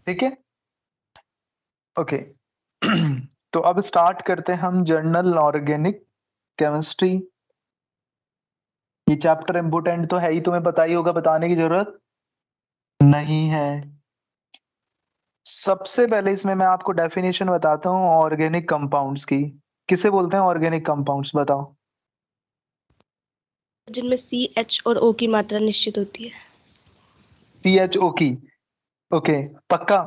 ठीक है, ओके। तो अब स्टार्ट करते हैं हम जर्नल ऑर्गेनिक केमिस्ट्री। ये चैप्टर इम्पोर्टेंट तो है ही, तुम्हें पता ही होगा, बताने की जरूरत नहीं है। सबसे पहले इसमें मैं आपको डेफिनेशन बताता हूँ ऑर्गेनिक कंपाउंड्स की। किसे बोलते हैं ऑर्गेनिक कंपाउंड्स, बताओ। जिनमें CH और O की मात्रा निश्चित होती है। CHO की, ओके, पक्का।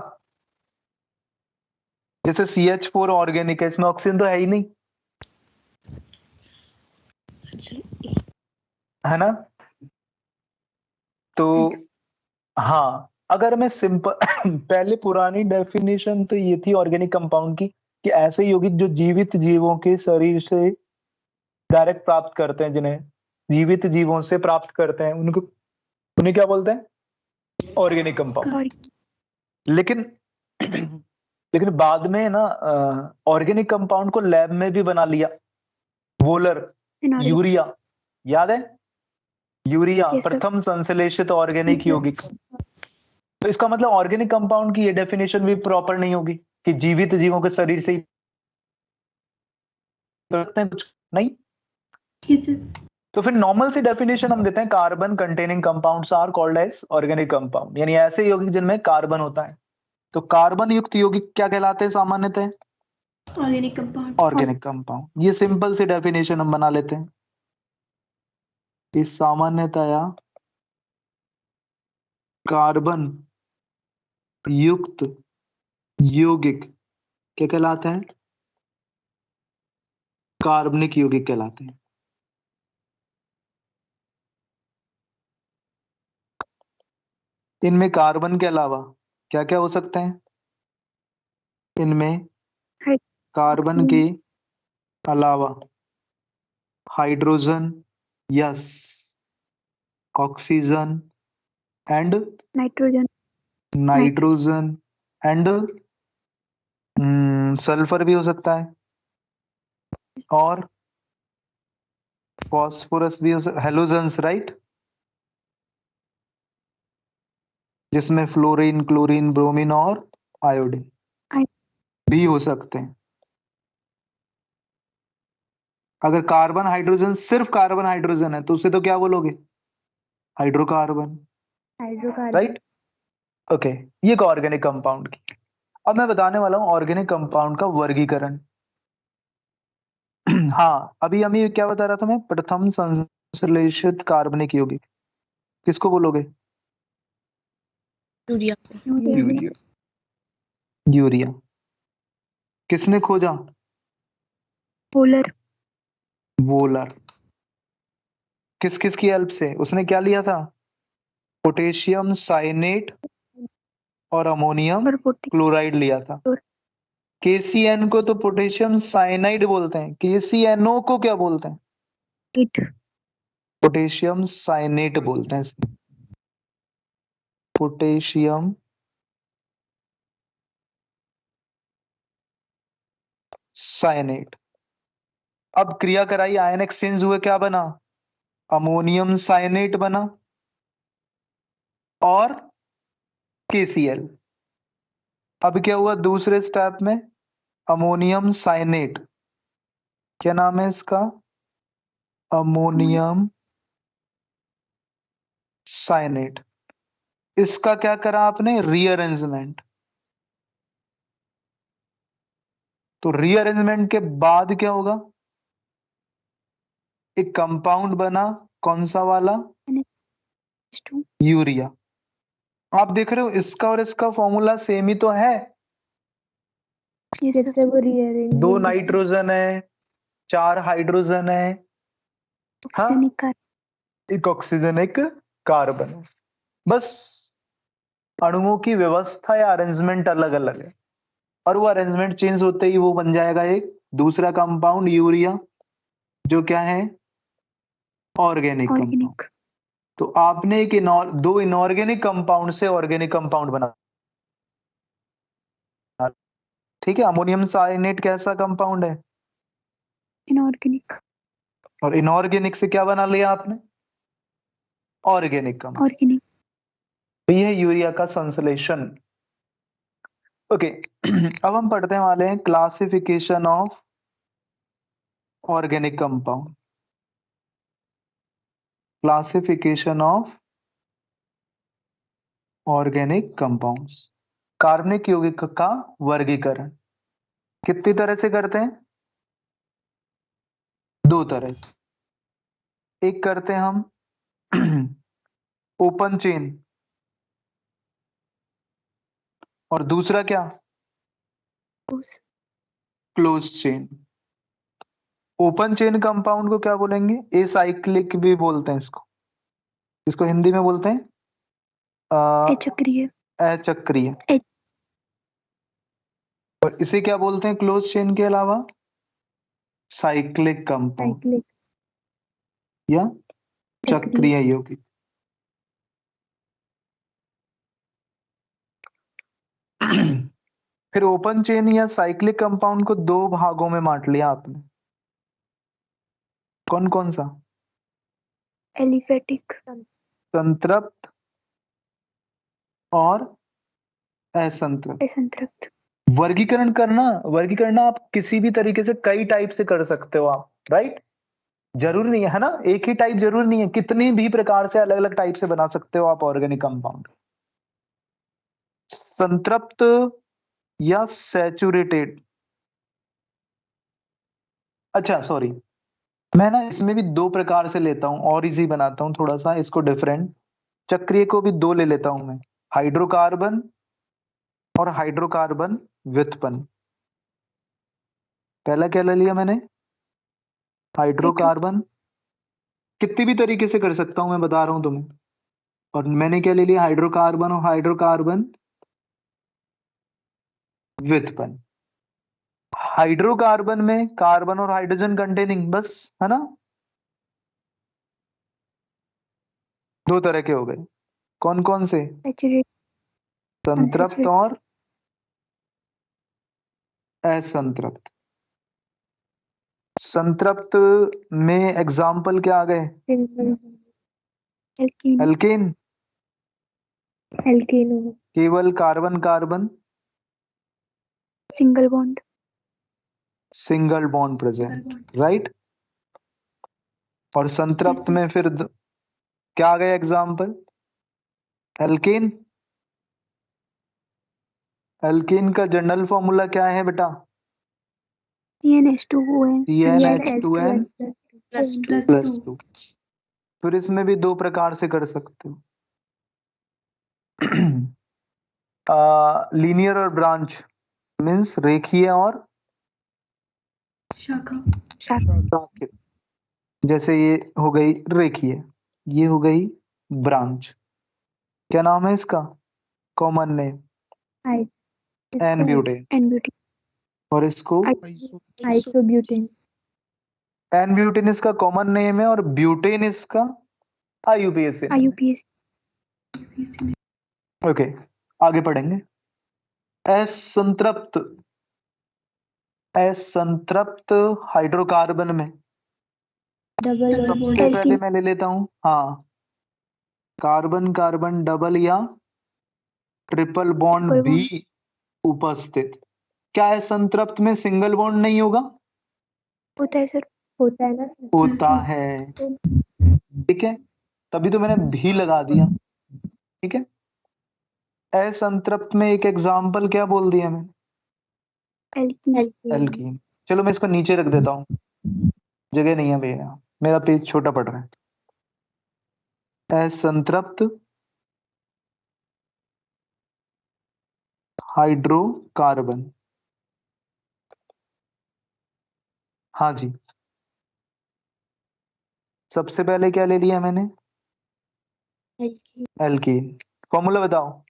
जैसे CH4 ऑर्गेनिक है, इसमें ऑक्सीजन तो है ही नहीं, है ना। तो हाँ, अगर मैं सिंपल पहले पुरानी डेफिनेशन तो ये थी ऑर्गेनिक कंपाउंड की कि ऐसे यौगिक जो जीवित जीवों के शरीर से डायरेक्ट प्राप्त करते हैं, जिन्हें जीवित जीवों से प्राप्त करते हैं, उनको उन्हें क्या बोलते हैं, ऑर्गेनिक कंपाउंड। लेकिन लेकिन बाद में ना ऑर्गेनिक कंपाउंड को लैब में भी बना लिया। वोलर, यूरिया, याद है, यूरिया प्रथम संश्लेषित ऑर्गेनिक यौगिक। तो इसका मतलब ऑर्गेनिक कंपाउंड की ये डेफिनेशन भी प्रॉपर नहीं होगी कि जीवित जीवों के शरीर से ही करते हैं, कुछ नहीं। तो फिर नॉर्मल सी डेफिनेशन हम देते हैं, carbon containing compounds are called as organic compound, यानी ऐसे यौगिक जिनमें कार्बन होता है। तो कार्बन युक्त यौगिक क्या कहलाते हैं सामान्यतः, ऑर्गेनिक कंपाउंड। Organic compound. ये सिंपल सी डेफिनेशन हम बना लेते हैं। इस सामान्यतया कार्बन युक्त यौगिक क्या कहलाते हैं, कार्बनिक यौगिक कहलाते हैं। इनमें कार्बन के अलावा क्या क्या हो सकते हैं, इनमें कार्बन के अलावा hydrogen, yes, oxygen and nitrogen and sulphur भी हो सकता है, और फॉस्फोरस भी हो सकता, हेलोजेंस, राइट, जिसमें फ्लोरीन, क्लोरीन, ब्रोमीन और आयोडीन भी हो सकते हैं। अगर कार्बन हाइड्रोजन, सिर्फ कार्बन हाइड्रोजन है तो उसे तो क्या बोलोगे, हाइड्रोकार्बन, राइट, ओके। ये ऑर्गेनिक कंपाउंड की। अब मैं बताने वाला हूं ऑर्गेनिक कंपाउंड का वर्गीकरण। हाँ, अभी हम ये क्या बता रहा था मैं, प्रथम संश्लेषित कार्बनिक यौगिक किसको बोलोगे, यूरिया। यूरिया। यूरिया किसने खोजा, पोलर। वोलर। किस किस की हेल्प से, उसने क्या लिया था, पोटेशियम साइनेट और अमोनियम क्लोराइड लिया था। KCN को तो पोटेशियम साइनाइड बोलते हैं, KCNO को क्या बोलते हैं, पोटेशियम साइनेट बोलते हैं इसे। Potassium cyanate. अब क्रिया कराई, आयन एक्सचेंज हुए, क्या बना, अमोनियम साइनेट बना और KCl। अब क्या हुआ दूसरे स्टेप में, अमोनियम साइनेट, क्या नाम है इसका, अमोनियम साइनेट। इसका क्या करा आपने, रीअरेंजमेंट। तो रीअरेंजमेंट के बाद क्या होगा, एक कंपाउंड बना, कौन सा वाला, यूरिया। आप देख रहे हो इसका और इसका फॉर्मूला सेम ही तो है, दो नाइट्रोजन है, 4 हाइड्रोजन है, हाँ, एक ऑक्सीजन, एक कार्बन है। बस अणुओं की व्यवस्था या अरेंजमेंट अलग अलग है, और वो अरेंजमेंट चेंज होते ही वो बन जाएगा एक दूसरा कंपाउंड, यूरिया, जो क्या है, ऑर्गेनिक कंपाउंड। तो आपने एक दो इनऑर्गेनिक कंपाउंड से ऑर्गेनिक कंपाउंड बना, ठीक है। अमोनियम साइनेट कैसा कंपाउंड है, इनऑर्गेनिक। और इनऑर्गेनिक से क्या बना लिया आपने, ऑर्गेनिक कंपाउंड। ऑर्गेनिक। तो ये है यूरिया का संश्लेषण। ओके अब हम पढ़ने वाले हैं classification of organic compound. Classification of organic compounds, कार्बनिक यौगिक का वर्गीकरण कितनी तरह से करते हैं? दो तरह से। एक करते हैं हम ओपन चेन, और दूसरा क्या? उस close chain. Open chain compound को क्या बोलेंगे? एसाइक्लिक भी बोलते हैं इसको। इसको हिंदी में बोलते हैं अचक्रीय। अचक्रीय। ए- और इसे क्या बोलते हैं क्लोज चेन के अलावा? Cyclic compound cyclic. या चक्रीय। चक्रीय यौगिक। फिर ओपन चेन या साइक्लिक कंपाउंड को दो भागों में बांट लिया आपने। कौन कौन सा? एलिफेटिक। संतृप्त और असंतृप्त। असंतृप्त। वर्गीकरण आप किसी भी तरीके से कई टाइप से कर सकते हो आप, राइट? जरूरी नहीं है ना, एक ही टाइप जरूरी नहीं है, कितनी भी प्रकार से अलग अलग टाइप से बना सकते हो आप ऑर्गेनिक कंपाउंड। संतृप्त या सैचुरेटेड। अच्छा सॉरी, मैं ना इसमें भी दो प्रकार से लेता हूं और इजी बनाता हूं थोड़ा सा इसको डिफरेंट। चक्रीय को भी दो ले लेता हूं मैं, हाइड्रोकार्बन और हाइड्रोकार्बन व्युत्पन्न। पहला क्या ले लिया मैंने? हाइड्रोकार्बन। कितनी भी तरीके से कर सकता हूं मैं बता रहा हूं तुम्हें। और मैंने क्या ले लिया? हाइड्रोकार्बन और हाइड्रोकार्बन व्युत्पन्न। हाइड्रोकार्बन में कार्बन और हाइड्रोजन कंटेनिंग, बस, है ना? दो तरह के हो गए। कौन कौन से? सैचुरेट। संतृप्त और असंतृप्त। संतृप्त में एग्जाम्पल क्या आ गए? एल्कीन। एल्केन। एल्कीन। केवल carbon carbon single bond. Single bond present, right? और संतृप्त में फिर क्या आ गया एग्जाम्पल? एल्केन। एल्केन का जनरल फॉर्मूला क्या है बेटा? CnH2n CnH2n +2 +2। फिर इसमें भी दो प्रकार से कर सकते हो, लीनियर और ब्रांच, मीन्स रेखीय और शाखा। शाखित। जैसे ये हो गई रेखीय, ये हो गई ब्रांच। क्या नाम है इसका? Common name n butane. N butane. और इसको आइसोब्यूटेन। एन ब्यूटेन इसका कॉमन नेम है और ब्यूटेन इसका IUPAC नेम है। IUPAC। ओके, आगे पढ़ेंगे। असंतृप्त। असंतृप्त हाइड्रोकार्बन में सबसे पहले मैं ले लेता हूं, हाँ, कार्बन कार्बन डबल या ट्रिपल बॉन्ड भी उपस्थित। क्या है? संतृप्त में सिंगल बॉन्ड नहीं होगा? होता है सर। होता है ना सर। होता है, ठीक है, तभी तो मैंने भी लगा दिया, ठीक है। असंतृप्त में एक एग्जाम्पल क्या बोल दिया मैंने? एल्कीन। चलो मैं इसको नीचे रख देता हूँ, जगह नहीं है भैया, मेरा पेज छोटा पड़ रहा है। असंतृप्त हाइड्रोकार्बन, हाँ जी। सबसे पहले क्या ले लिया मैंने? एल्कीन। फॉर्मूला बताओ।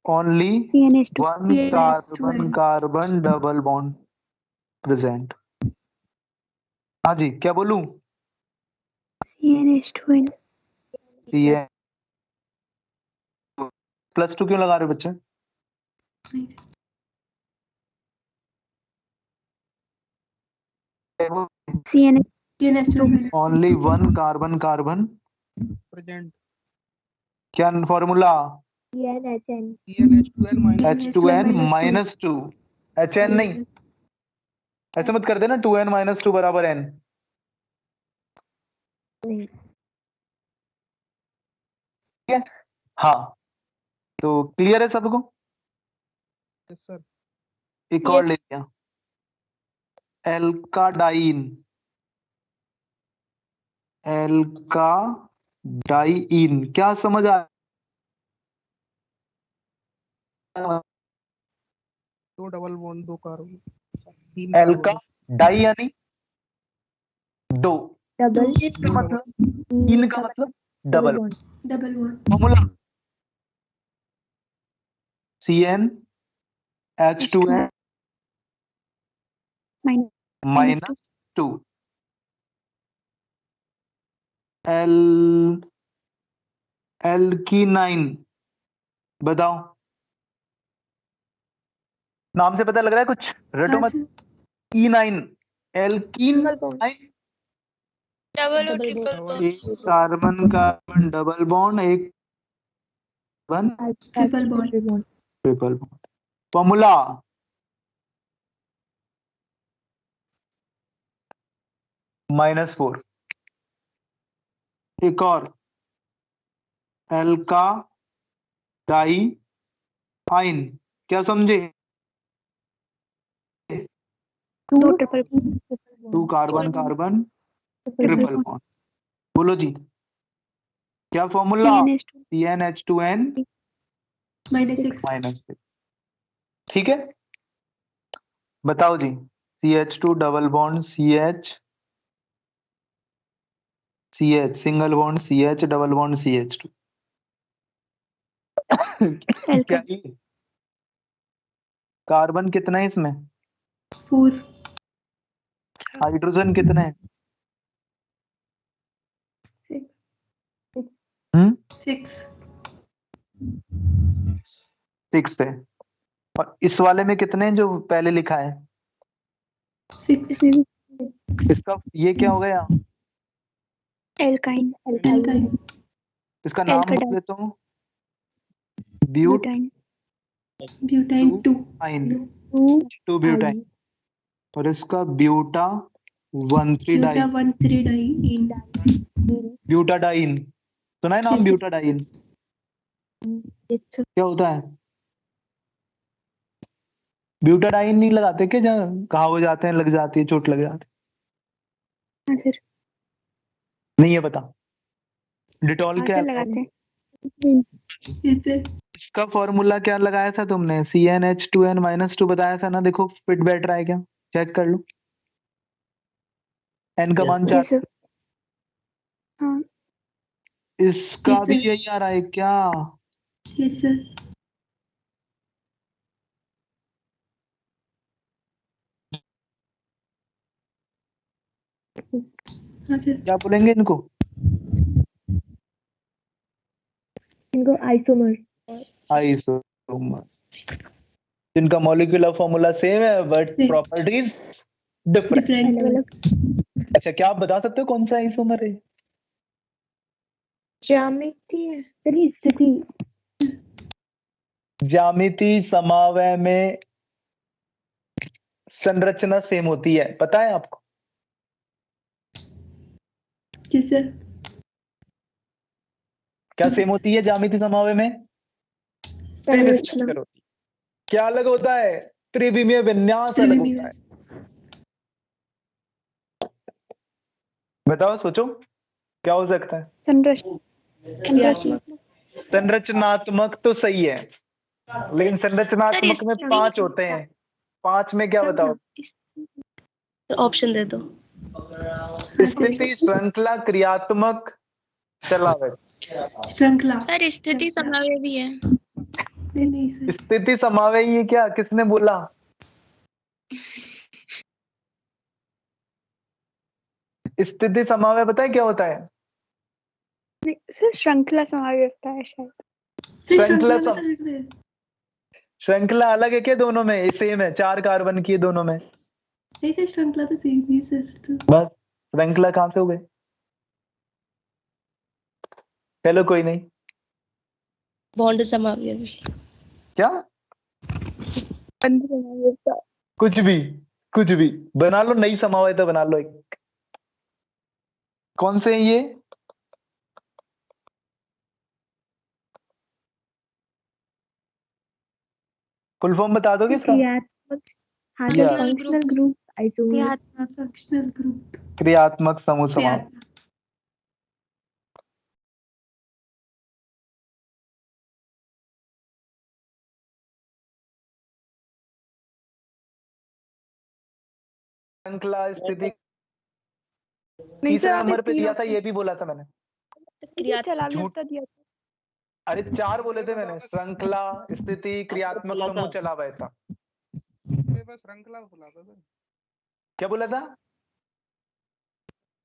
Only CnH2 one carbon carbon double bond present. हाँ जी, क्या बोलूं? CnH2n ये +2 क्यों लगा रहे हो बच्चे? CnH2 only one carbon carbon present. क्या formula? CnHn H2n minus 2 HN नहीं, ऐसे मत कर देना 2n माइनस 2 बराबर n। नहीं ठीक है, हाँ तो क्लियर है सबको? सर। एक और ले लिया, एल्काडाइन, एल्काडाइन क्या समझ आया? दो डबल बॉन्ड, दो कार्बन, तीन एल्का कार्बन। डाई यानी दो, डबल इन का मतलब, इन का मतलब double. Bond double bond. Formula CnH2n minus 2 एल एल्कीनाइन, बताओ नाम से पता लग रहा है कुछ, रटो मत। E9 एल्कीन नाइन, डबल और ट्रिपल बॉन्ड। एक कार्बन कार्बन डबल बॉन्ड, एक one triple bond triple bond. Formula -4। एक और एल्का डाई आइन, क्या समझे? दो triple 2 carbon carbon triple bond. बोलो जी क्या फॉर्मूला? CnH2n -6। ठीक है, बताओ जी, CH2 double bond CH single bond CH double bond CH2 क्या ये कार्बन कितना है इसमें? 4। हाइड्रोजन कितने हैं? 6। 6 है। और इस वाले में कितने हैं जो पहले लिखा है? 6। इसका ये क्या हो गया? एल्काइन इसका नाम बोल देता हूँ, ब्यूटाइन ब्यूटाइन 2। 2 ब्यूटाइन, और इसका ब्यूटा 1,3 डाइन, 1,3 डाइन। ब्यूटाडाइन। सुना है नाम ब्यूटाडाइन? क्या होता है? ब्यूटाडाइन नहीं लगाते क्या, जहाँ घाव हो जाते हैं, लग जाती है, चोट लग जाती हाँ सर, है? नहीं है पता? डिटॉल क्या लगाते हैं। इसका फॉर्मूला क्या लगाया था तुमने? CnH2n -2 बताया था ना, देखो फिट बैठ रहा है क्या, चेक कर लो। n का मान 4, हाँ इसका भी यही आ रहा है क्या? Yes sir. हाँ सर। क्या बोलेंगे इनको? आइसोमर आइसोमर, जिनका मॉलिक्यूलर फॉर्मूला सेम है but Same. Properties different. Different. अच्छा, क्या आप बता सकते हो कौन सा आइसोमर है? ज्यामिति स्थिति ज्यामिति समावय में संरचना सेम होती है, पता है आपको? जी सर। क्या सेम होती है ज्यामिति समावय में? सेम स्ट्रक्चर होती है। क्या अलग होता है? त्रिविमीय विन्यास अलग होता है। बताओ, सोचो क्या हो सकता है? संरचनात्मक तो सही है, लेकिन संरचनात्मक में 5 होते हैं, 5 में क्या बताओ? ऑप्शन दे दो। स्थिति, श्रृंखला, क्रियात्मक, चलावय। श्रृंखला। सर स्थिति समावेश भी है। नहीं सर। स्थिति समावय ये क्या, किसने बोला? स्थिति समावय पता है क्या होता है? सर श्रृंखला समावेश होता है शायद। श्रृंखला श्रृंखला अलग है क्या दोनों में? सेम है, 4 कार्बन की है दोनों में। नहीं सर, श्रृंखला तो सेम ही है सर। तो बस श्रृंखला कहाँ से हो गए? चलो कोई नहीं, बॉन्ड समावयवी भी। क्या? बंद समावेश था। कुछ भी बना लो, नई समावय तो बना लो एक। कौन से हैं ये? फुल फॉर्म बता दोगे इसका? क्रियात्मक, हाँ या functional group isomers. Functional group. क्रियात्मक समूह समावय। श्रृंखला स्थिति नहीं सर, तीसरे आपने नंबर पे 3 दिया था, ऑप्शन ये भी बोला था मैंने। चला झूठ। व्यवस्था दिया था। अरे 4 बोले थे मैंने, श्रृंखला स्थिति क्रियात्मक समूह चलावय था। बस श्रृंखला बोला था सर। क्या बोला था?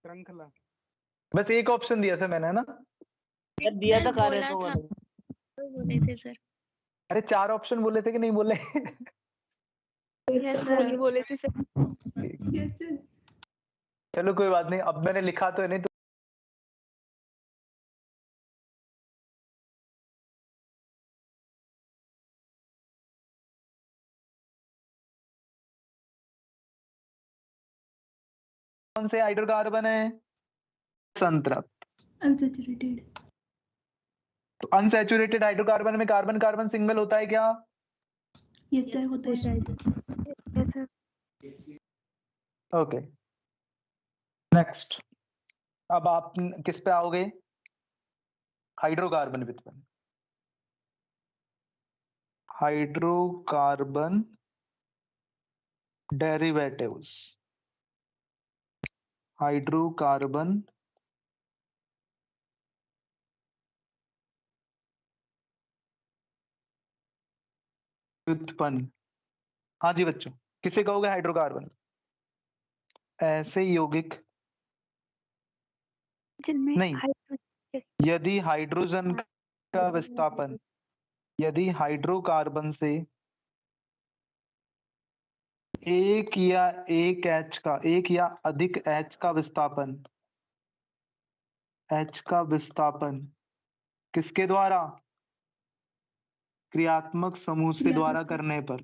श्रृंखला। बस एक ऑप्शन दिया था मैंने, है ना? दिया था कार्य बोला तो था, तो बोले थे सर। अरे 4 ऑप्शन बोले थे कि नहीं बोले? बोले थे सर। चलो कोई बात नहीं, अब मैंने लिखा तो है नहीं तो कौन से हाइड्रोकार्बन है? संतृप्त। अनसैचुरेटेड। तो अनसैचुरेटेड हाइड्रोकार्बन में कार्बन कार्बन सिंगल होता है क्या? यस सर, होता है। Okay, next. अब आप किस पे आओगे? हाइड्रोकार्बन व्युत्पन्न। Hydrocarbon derivatives. हाइड्रोकार्बन व्युत्पन्न। हाँ जी बच्चों, किसे कहोगे हाइड्रोकार्बन? ऐसे यौगिक जिनमें नहीं, हाइड्रोजन यदि हाइड्रोजन का विस्थापन, यदि हाइड्रोकार्बन से एक या अधिक H का विस्थापन, H का विस्थापन किसके द्वारा? क्रियात्मक समूह से द्वारा करने पर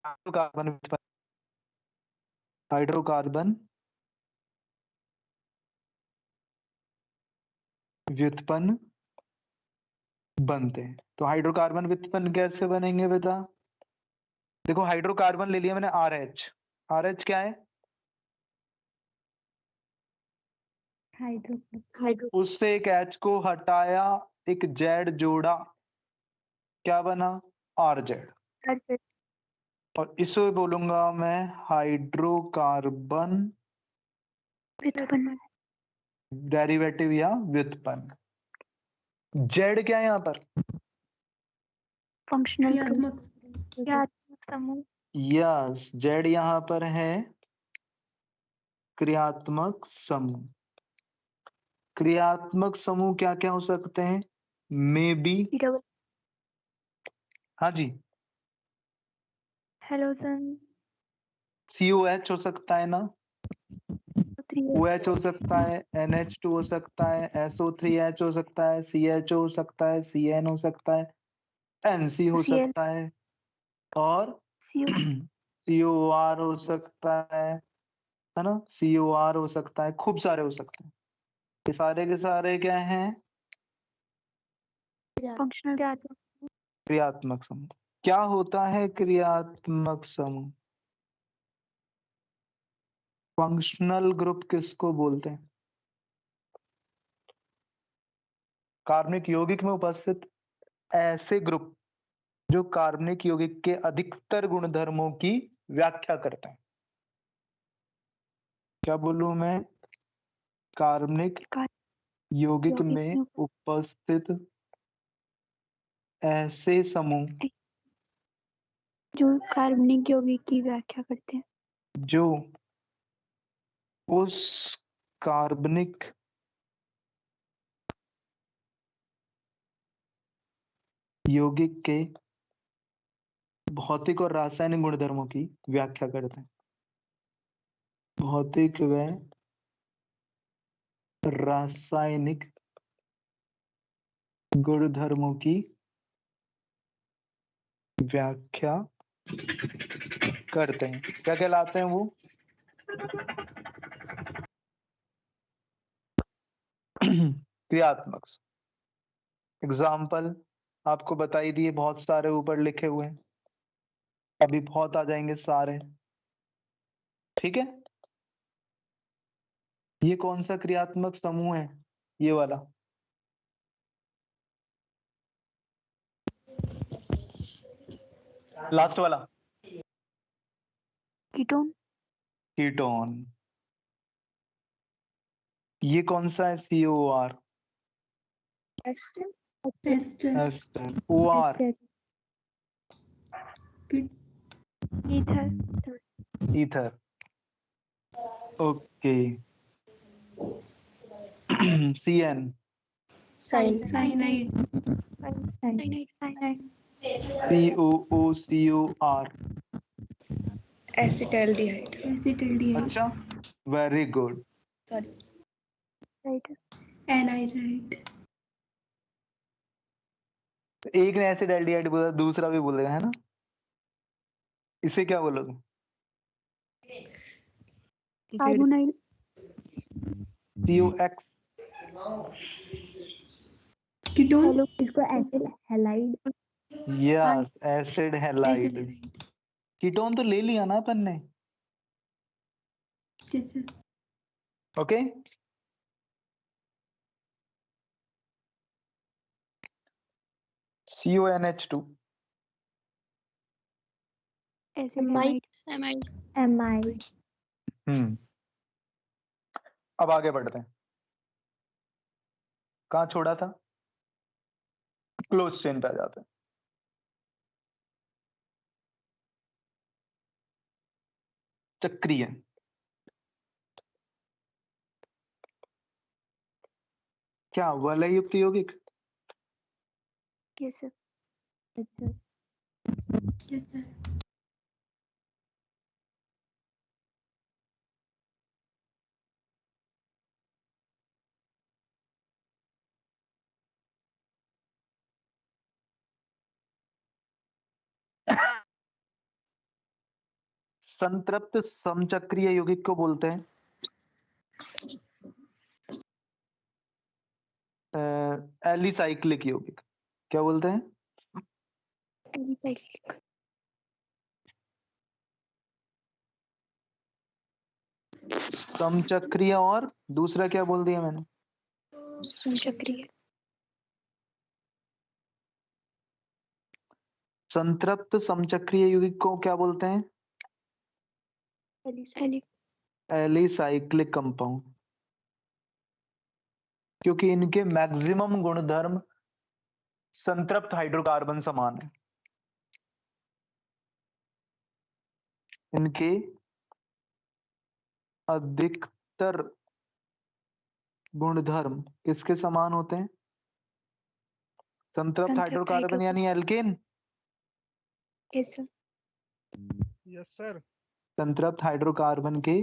हाइड्रोकार्बन व्युत्पन्न। हाइड्रोकार्बन व्युत्पन्न बनते हैं। तो हाइड्रोकार्बन व्युत्पन्न कैसे बनेंगे बेटा? देखो हाइड्रोकार्बन ले लिया मैंने RH। RH क्या है? हाइड्रो उससे एक H को हटाया, एक Z जोड़ा, क्या बना? RZ। और इसे बोलूंगा मैं हाइड्रोकार्बन व्युत्पन्न डेरिवेटिव या व्युत्पन्न। Z क्या है यहाँ पर? फंक्शनल ग्रुप, क्रियात्मक समूह। यस, Z यहाँ पर है क्रियात्मक समूह। क्रियात्मक समूह क्या क्या हो सकते हैं? May be. डबल हाँ जी, हेलोजन COH हो सकता है ना, 3 OH हो सकता है, NH2 हो सकता है, SO3H हो सकता है, CHO हो सकता है, CN हो सकता है, NC हो Cl सकता है, और CO COR हो सकता है ना, COR हो सकता है, खूब सारे हो सकते हैं। ये सारे के सारे क्या हैं? फंक्शनल क्रियात्मक समूह। क्या होता है क्रियात्मक समूह? फंक्शनल ग्रुप किसको बोलते हैं? कार्बनिक यौगिक में उपस्थित ऐसे ग्रुप जो कार्बनिक यौगिक के अधिकतर गुणधर्मों की व्याख्या करते हैं। क्या बोलूं मैं? कार्बनिक यौगिक में उपस्थित ऐसे समूह जो कार्बनिक यौगिक की व्याख्या करते हैं, जो उस कार्बनिक यौगिक के भौतिक और रासायनिक गुणधर्मों की व्याख्या करते हैं। भौतिक व रासायनिक गुणधर्मों की व्याख्या करते हैं। क्या कहलाते हैं वो? क्रियात्मक। एग्जाम्पल आपको बताई दिए, बहुत सारे ऊपर लिखे हुए हैं, अभी बहुत आ जाएंगे सारे। ठीक है, ये कौन सा क्रियात्मक समूह है? ये वाला। लास्ट वाला, कीटोन। कीटोन। ये कौन सा है? COR। Ester ester. OR। Ether. Ether. Okay. CN। Cyanide COOCOR। Acetaldehyde अच्छा, वेरी गुड। राइट। एनाइड्राइड एक ने एसिडाल्डिहाइड बोला, दूसरा भी बोलेगा, है ना? इसे क्या बोलोगे? कार्बोनाइल। COX। कीटोन हेलो, इसको acid halide. Yes, acid halide. Ketone तो ले लिया ना अपन ने। जैसे okay. CONH2। Acid amide. Amide. अब आगे बढ़ते हैं। कहाँ छोड़ा था? क्लोज चेन पे आ जाते हैं। चक्रीय। क्या वलय युक्त यौगिक? Yes sir. जैसे संतृप्त समचक्रीय यौगिक को बोलते हैं एलिसाइक्लिक यौगिक। क्या बोलते हैं? एलिसाइक्लिक। समचक्रीय और दूसरा क्या बोल दिया मैंने? समचक्रीय। संतृप्त समचक्रीय यौगिक को क्या बोलते हैं? Alicyclic compound. क्योंकि इनके मैक्सिमम गुणधर्म संतृप्त हाइड्रोकार्बन समान है। इनके अधिकतर गुणधर्म किसके समान होते हैं? संतृप्त हाइड्रोकार्बन यानी alkane. Yes sir. Yes sir. संतृप्त हाइड्रोकार्बन के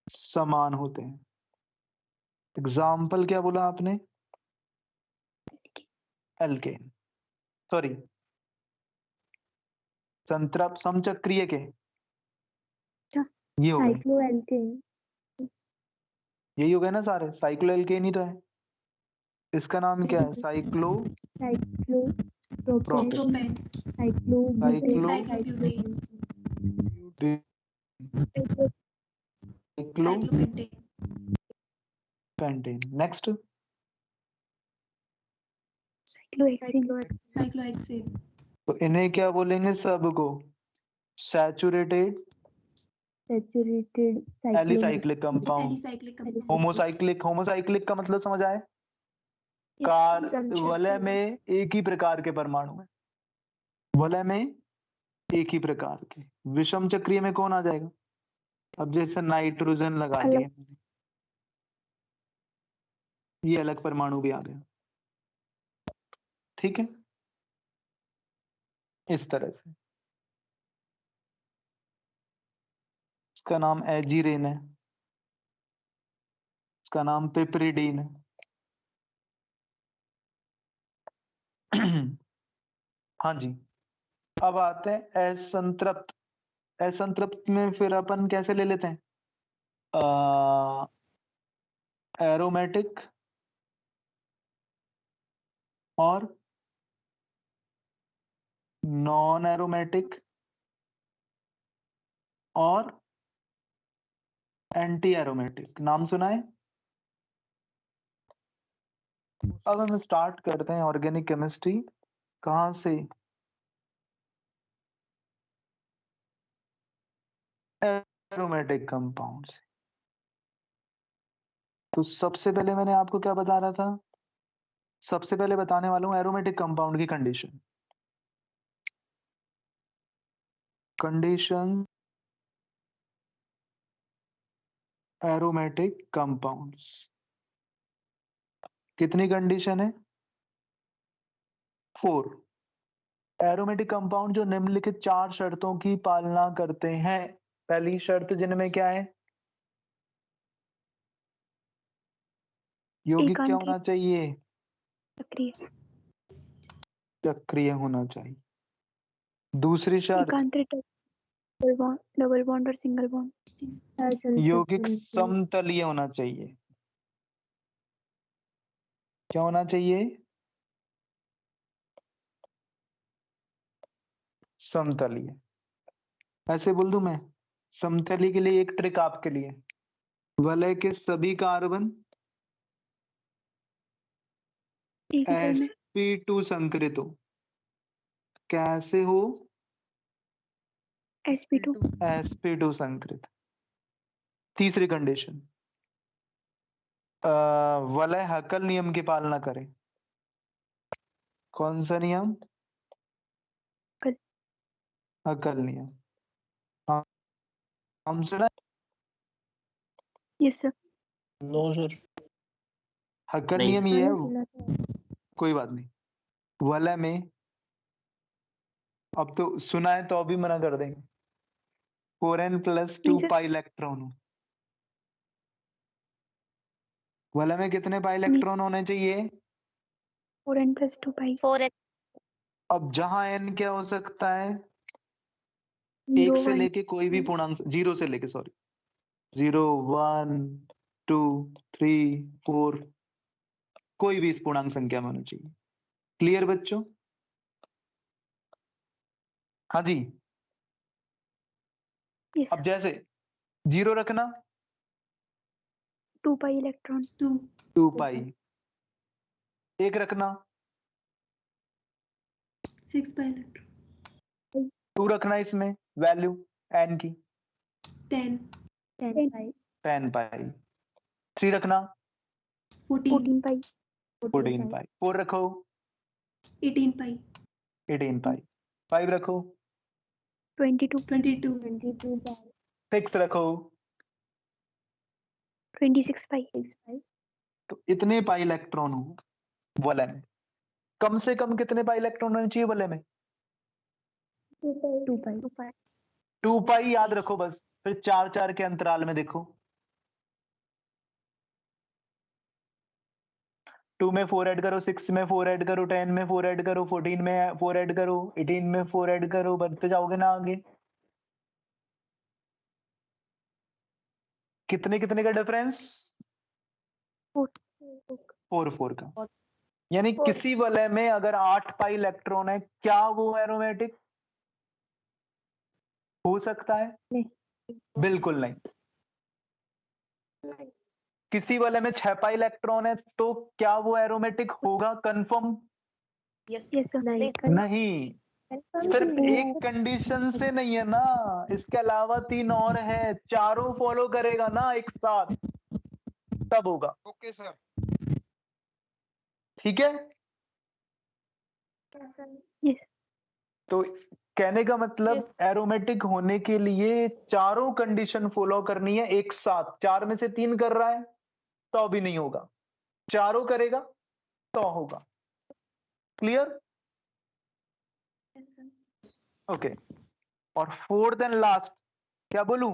समान होते हैं। एग्जाम्पल क्या बोला आपने? एल्केन, सॉरी, संतृप्त समचक्रीय के ये हो गए। साइक्लोएल्केन। यही हो गए ना सारे, साइक्लोएल्केन ही तो है। इसका नाम क्या है? Cyclo propane. Cyclo pentane. Next, cyclohexane तो इन्हें क्या बोलेंगे सबको? Saturated alicyclic compound. Alicyclic homocyclic, homocyclic का मतलब समझ आए? वलय में एक ही प्रकार के परमाणु है। वलय में एक ही प्रकार के। विषम चक्रीय में कौन आ जाएगा? अब जैसे नाइट्रोजन लगा लिया मैंने, ये अलग परमाणु भी आ गया। ठीक है, इस तरह से। इसका नाम एजीरेन है, इसका नाम पिपरिडीन है। हाँ जी। अब आते हैं असंतृप्त। असंतृप्त में फिर अपन कैसे ले लेते हैं? एरोमेटिक और नॉन एरोमेटिक और एंटी एरोमेटिक। नाम सुना है? अब हम स्टार्ट करते हैं ऑर्गेनिक केमिस्ट्री। कहाँ से? एरोमेटिक कंपाउंड से। तो सबसे पहले मैंने आपको क्या बता रहा था? सबसे पहले बताने वाला हूं एरोमेटिक कंपाउंड की कंडीशन। Condition aromatic compounds. कितनी कंडीशन है? 4। एरोमेटिक कंपाउंड जो निम्नलिखित 4 शर्तों की पालना करते हैं। पहली शर्त जिनमें क्या है? यौगिक क्या एकांतरित होना चाहिए? सक्रिय चक्रीय होना चाहिए। दूसरी शर्त, एकांतरित डबल बॉन्ड और सिंगल बॉन्ड यौगिक समतलीय होना चाहिए। क्या होना चाहिए? समतलीय। ऐसे बोल दूं मैं? समतलीय के लिए एक ट्रिक आपके लिए। वलय के सभी कार्बन एक ही तल में sp2 संकरित हो। कैसे हो? sp2 sp2 संकरित। तीसरी कंडीशन, वलय हकल नियम की पालना करें। कौन सा नियम? हकल। हकल नियम। हाँ, हम सुना? Yes sir. No sir. Huckel नहीं नियम ये है। सुना था। कोई बात नहीं। वलय में अब तो सुना है तो अभी मना कर देंगे। 4n + 2 नहीं सर। पाई इलेक्ट्रॉन हो। वलय में कितने पाई नहीं इलेक्ट्रॉन होने चाहिए? 4n + 2 पाई 4x अब जहां n क्या हो सकता है? 0 एक से 1 लेके कोई भी पूर्णांक, 0 से लेके, सॉरी, 0 1 2 3 4, कोई भी इस पूर्णांक संख्या में होना चाहिए। क्लियर बच्चों? हाँ जी। यस अब जैसे 0 रखना, 2 पाई इलेक्ट्रॉन 2 पाई। 1 रखना, 6 पाई इलेक्ट्रॉन 2 रखना, इसमें वैल्यू n की 10 10 पाई 10 पाई। 3 रखना, 14 14 पाई 14 पाई। 4 रखो, 18 पाई 18 पाई। 5 रखो, 22 22 6 रखो। 26 पाई तो इतने पाई इलेक्ट्रॉन हो वलय में। कम से कम कितने पाई इलेक्ट्रॉन होने चाहिए वलय में? 2 पाई 2 पाई याद रखो बस। फिर 4 4 के अंतराल में देखो। 2 में 4 ऐड करो, 6 में 4 ऐड करो, 10 में 4 ऐड करो, 14 में 4 ऐड करो, 18 में 4 ऐड करो, बढ़ते जाओगे ना आगे। कितने कितने का डिफरेंस? 4 4 का। यानी किसी वलय में अगर 8 पाई इलेक्ट्रॉन है, क्या वो एरोमेटिक हो सकता है? बिल्कुल नहीं। किसी वलय में 6 पाई इलेक्ट्रॉन है तो क्या वो एरोमेटिक होगा? कंफर्म? यस सर नहीं। सिर्फ एक कंडीशन से नहीं है ना, इसके अलावा 3 और है। चारों फॉलो करेगा ना एक साथ, तब होगा। Okay sir. ठीक है? यस तो कहने का मतलब एरोमेटिक होने के लिए चारों कंडीशन फॉलो करनी है एक साथ। 4 में से 3 कर रहा है तो भी नहीं होगा, चारों करेगा तो होगा। क्लियर? ओके। और 4th एंड लास्ट क्या बोलूं?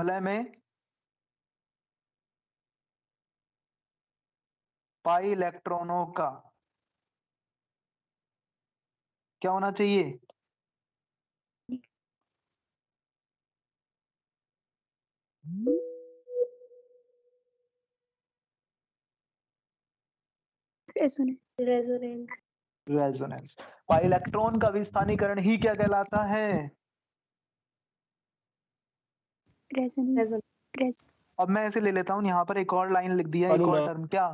वलय में पाई इलेक्ट्रॉनों का क्या होना चाहिए? रेजोनेंस। रेजोनेंस। पाई इलेक्ट्रॉन का विस्थानीकरण ही क्या कहलाता है? रेजोनेंस। अब मैं ऐसे ले लेता हूं, यहाँ पर एक और लाइन लिख दिया, एक और टर्म, क्या?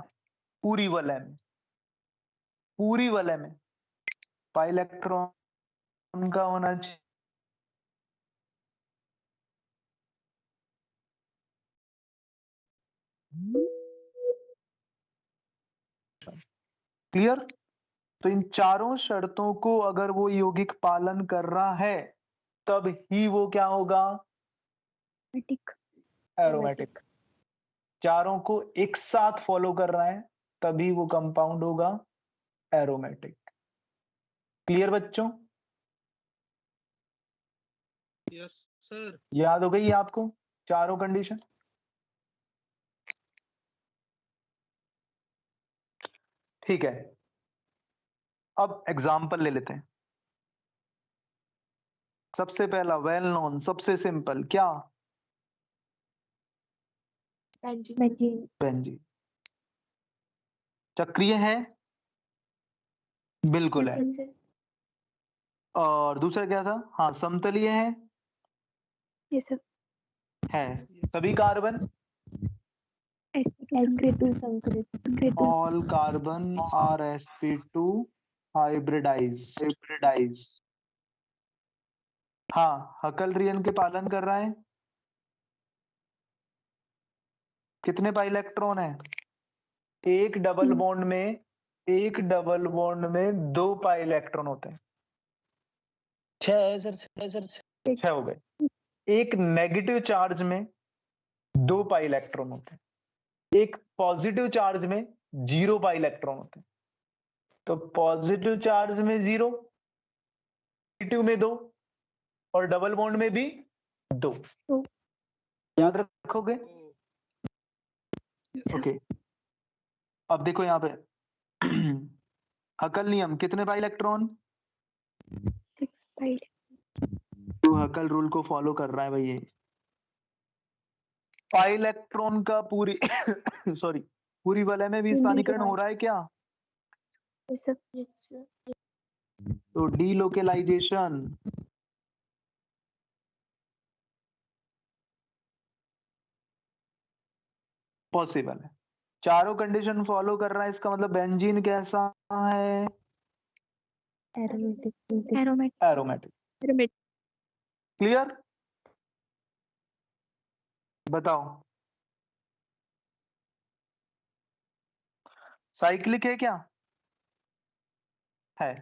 पूरी वलय में, पूरी वलय में पाई इलेक्ट्रॉन का होना चाहिए क्लियर। तो इन चारों शर्तों को अगर वो यौगिक पालन कर रहा है तब ही वो क्या होगा? एरोमेटिक। चारों को एक साथ फॉलो कर रहा है तभी वो कंपाउंड होगा एरोमेटिक। क्लियर बच्चों? Yes sir. याद हो गई आपको चारों कंडीशन? ठीक है, अब एग्जाम्पल ले लेते हैं। सबसे पहला वेल नोन, सबसे सिंपल, क्या? बेंजीन। चक्रीय है? बिल्कुल है। और दूसरा क्या था? हाँ, समतलीय है? ये सब है। सभी carbon? All carbon are sp2 hybridise. हाँ, हकल रियन के पालन कर रहा है। कितने पाई इलेक्ट्रॉन है? एक डबल बॉन्ड में, एक डबल बॉन्ड में 2 पाई इलेक्ट्रॉन होते हैं। 6 है सर, 6 हो गए। एक नेगेटिव चार्ज में 2 पाई इलेक्ट्रॉन होते हैं, एक पॉजिटिव चार्ज में 0 पाई इलेक्ट्रॉन होते हैं। तो पॉजिटिव चार्ज में 0, नेगेटिव में 2 और डबल बॉन्ड में भी 2। याद रखोगे? ओके। अब देखो यहाँ पे हकल नियम, कितने पाई इलेक्ट्रॉन? 6 पाई। तो हकल रूल को फॉलो कर रहा है भाई ये। पाई इलेक्ट्रॉन का पूरी सॉरी पूरी वलय में भी स्थानीकरण हो रहा है क्या? ये सब तो डीलोकेलाइजेशन पॉसिबल है। चारों कंडीशन फॉलो कर रहा है, इसका मतलब बेंजीन कैसा है? एरोमेटिक। क्लियर? बताओ, साइक्लिक है क्या? है।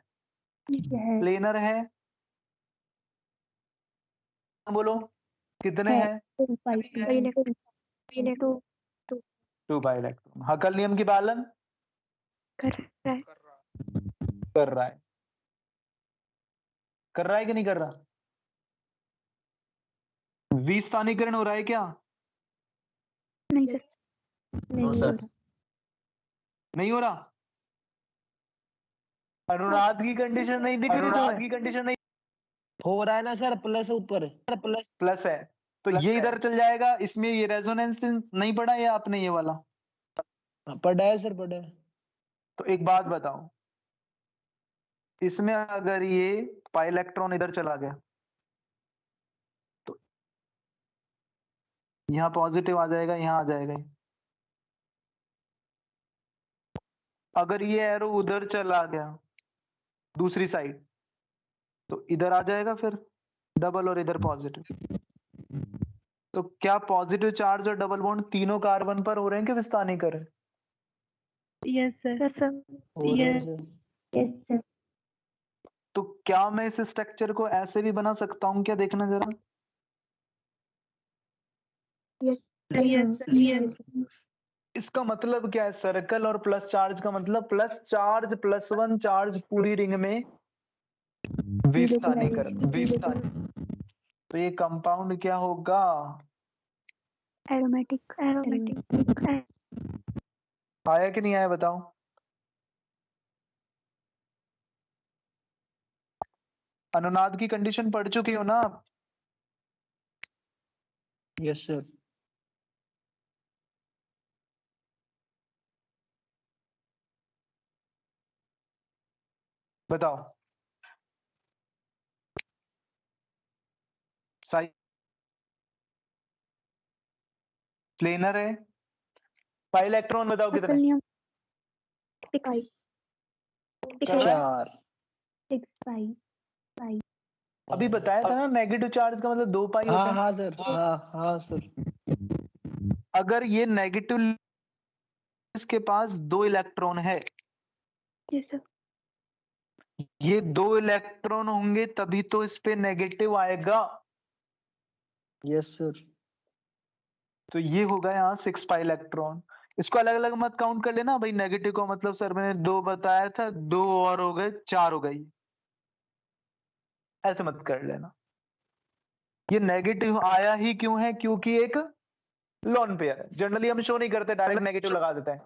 प्लेनर है? बोलो कितने हैं? 2 टू पाई इलेक्ट्रॉन। हकल नियम की पालन कर रहा है। कर रहा है। कर रहा है कि नहीं कर रहा? विस्थानीकरण हो रहा है क्या? नहीं सर। नहीं हो रहा? अनुनाद की कंडीशन नहीं दिख रही? अनुनाद की कंडीशन नहीं हो रहा है ना सर, प्लस ऊपर प्लस है तो ये इधर चल जाएगा, इसमें ये रेजोनेंस नहीं पड़ा या आपने ये वाला? पढ़ा है सर, पढ़ा है। तो एक बात बताओ, इसमें अगर ये पाई इलेक्ट्रॉन इधर चला गया तो यहाँ पॉजिटिव आ जाएगा, यहाँ आ जाएगा ये। अगर ये एरो उधर चला गया दूसरी साइड तो इधर आ जाएगा फिर डबल और इधर पॉजिटिव। तो क्या पॉजिटिव चार्ज और डबल बॉन्ड तीनों कार्बन पर हो रहे हैं कि विस्थानीकरण? Yes sir. हो रहा है सर। तो क्या मैं इस स्ट्रक्चर को ऐसे भी बना सकता हूं क्या? देखना जरा। यस। इसका मतलब क्या है? सर्कल और प्लस चार्ज का मतलब प्लस चार्ज प्लस 1 चार्ज पूरी रिंग में विस्थानीकरण। तो ये कंपाउंड क्या होगा? एरोमेटिक एरोमेटिक आया कि नहीं आया बताओ। अनुनाद की कंडीशन पढ़ चुकी हो ना आप? Yes sir. बताओ। साई प्लेनर है। पाई इलेक्ट्रॉन बताओ कितने? नियम कर रहा है? 4। 6 पाई अभी बताया था ना, नेगेटिव चार्ज का मतलब 2 पाई होता हाँ है। हाँ सर, हाँ सर। अगर ये नेगेटिव, इसके पास 2 इलेक्ट्रॉन है, यस सर ये 2 इलेक्ट्रॉन होंगे तभी तो इस पे नेगेटिव आएगा। Yes sir. तो ये होगा यहाँ 6 पाई इलेक्ट्रॉन। इसको अलग अलग मत काउंट कर लेना भाई, नेगेटिव का मतलब सर मैंने 2 बताया था, 2 और हो गए, 4 हो गई, ऐसे मत कर लेना। ये नेगेटिव आया ही क्यों है? क्योंकि एक लोन पेयर है। जनरली हम शो नहीं करते, डायरेक्ट नेगेटिव लगा देते हैं।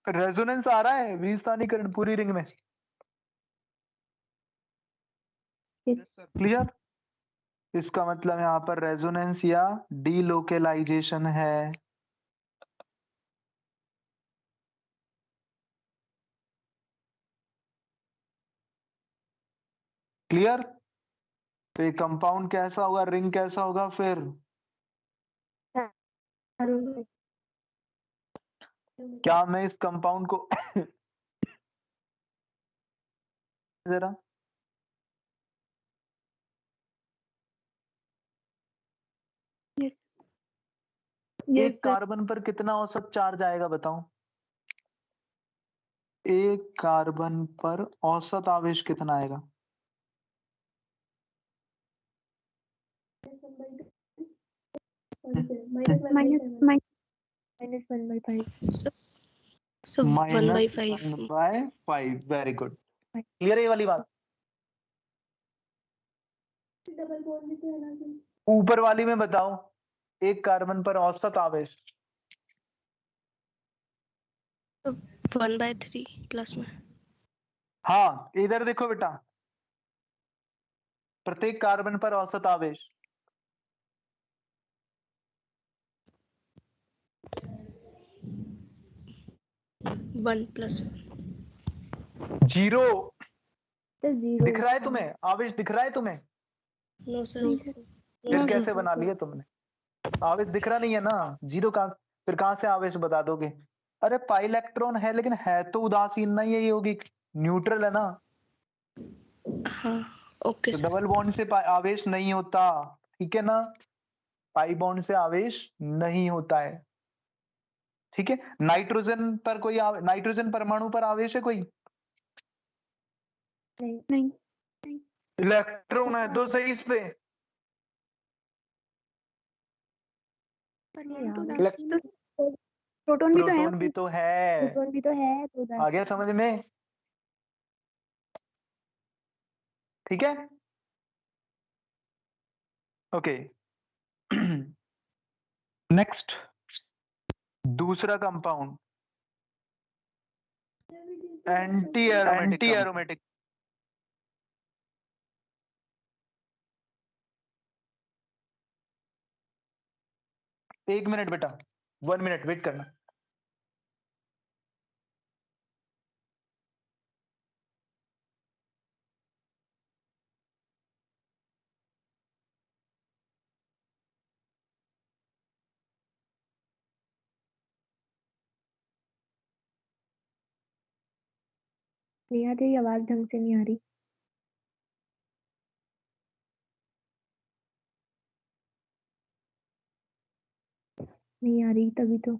रेजोनेंस आ रहा है वी स्थानीकरण पूरी रिंग में? क्लियर? इसका मतलब यहाँ पर रेजोनेंस या डीलोकेलाइजेशन है। क्लियर? तो ये कंपाउंड कैसा होगा, रिंग कैसा होगा फिर? क्या मैं इस कंपाउंड को जरा यस एक कार्बन पर कितना औसत चार्ज आएगा बताओ? एक कार्बन पर औसत आवेश कितना आएगा? माइनस -1/5 -1/5। Very good. क्लियर है ये वाली बात? ऊपर वाली में बताओ, एक कार्बन पर औसत आवेश। 1/3 प्लस में। हाँ, इधर देखो बेटा, प्रत्येक कार्बन पर औसत आवेश 1 + 0 तो दिख रहा है तुम्हें? आवेश दिख रहा है तुम्हें? No sir. फिर कैसे बना लिया तुमने? आवेश दिख रहा नहीं है ना, 0 कहां, फिर कहां से आवेश बता दोगे? अरे पाई इलेक्ट्रॉन है, लेकिन है तो उदासीन ना, ये होगी न्यूट्रल है ना। हाँ ओके तो सर। डबल बॉन्ड से आवेश नहीं होता, ठीक है ना? पाई बॉन्ड से आवेश नहीं होता है, ठीक है? नाइट्रोजन पर कोई नाइट्रोजन परमाणु पर आवेश है कोई? नहीं इलेक्ट्रॉन है तो सही इस पे। प्रोटॉन भी तो है, प्रोटॉन भी तो है। तो आ गया समझ में? ठीक है, ओके। नेक्स्ट, दूसरा कंपाउंड एंटी एरोमेटिक। एक मिनट बेटा, 1 मिनट वेट करना। नेहा तेरी आवाज ढंग से नहीं आ रही। नहीं आ रही तभी तो।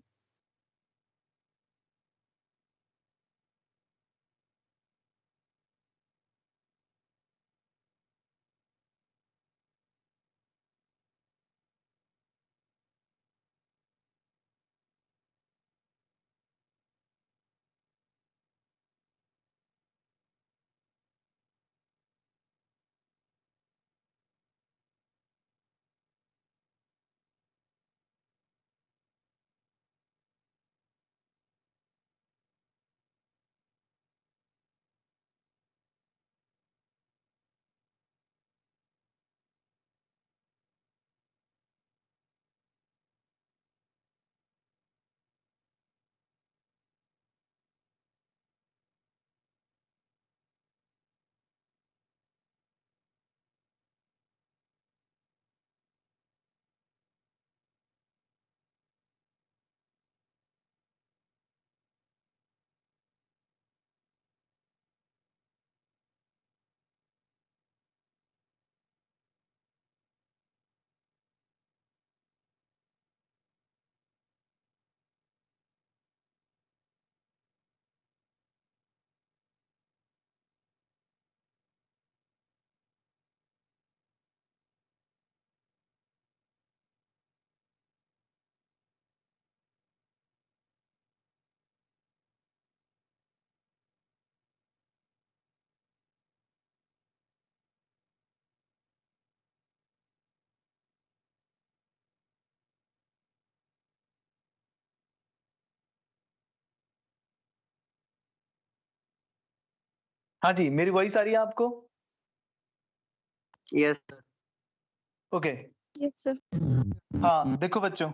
हाँ जी, मेरी वॉइस आ रही है आपको? Yes sir. Okay. Yes sir. हाँ देखो बच्चों,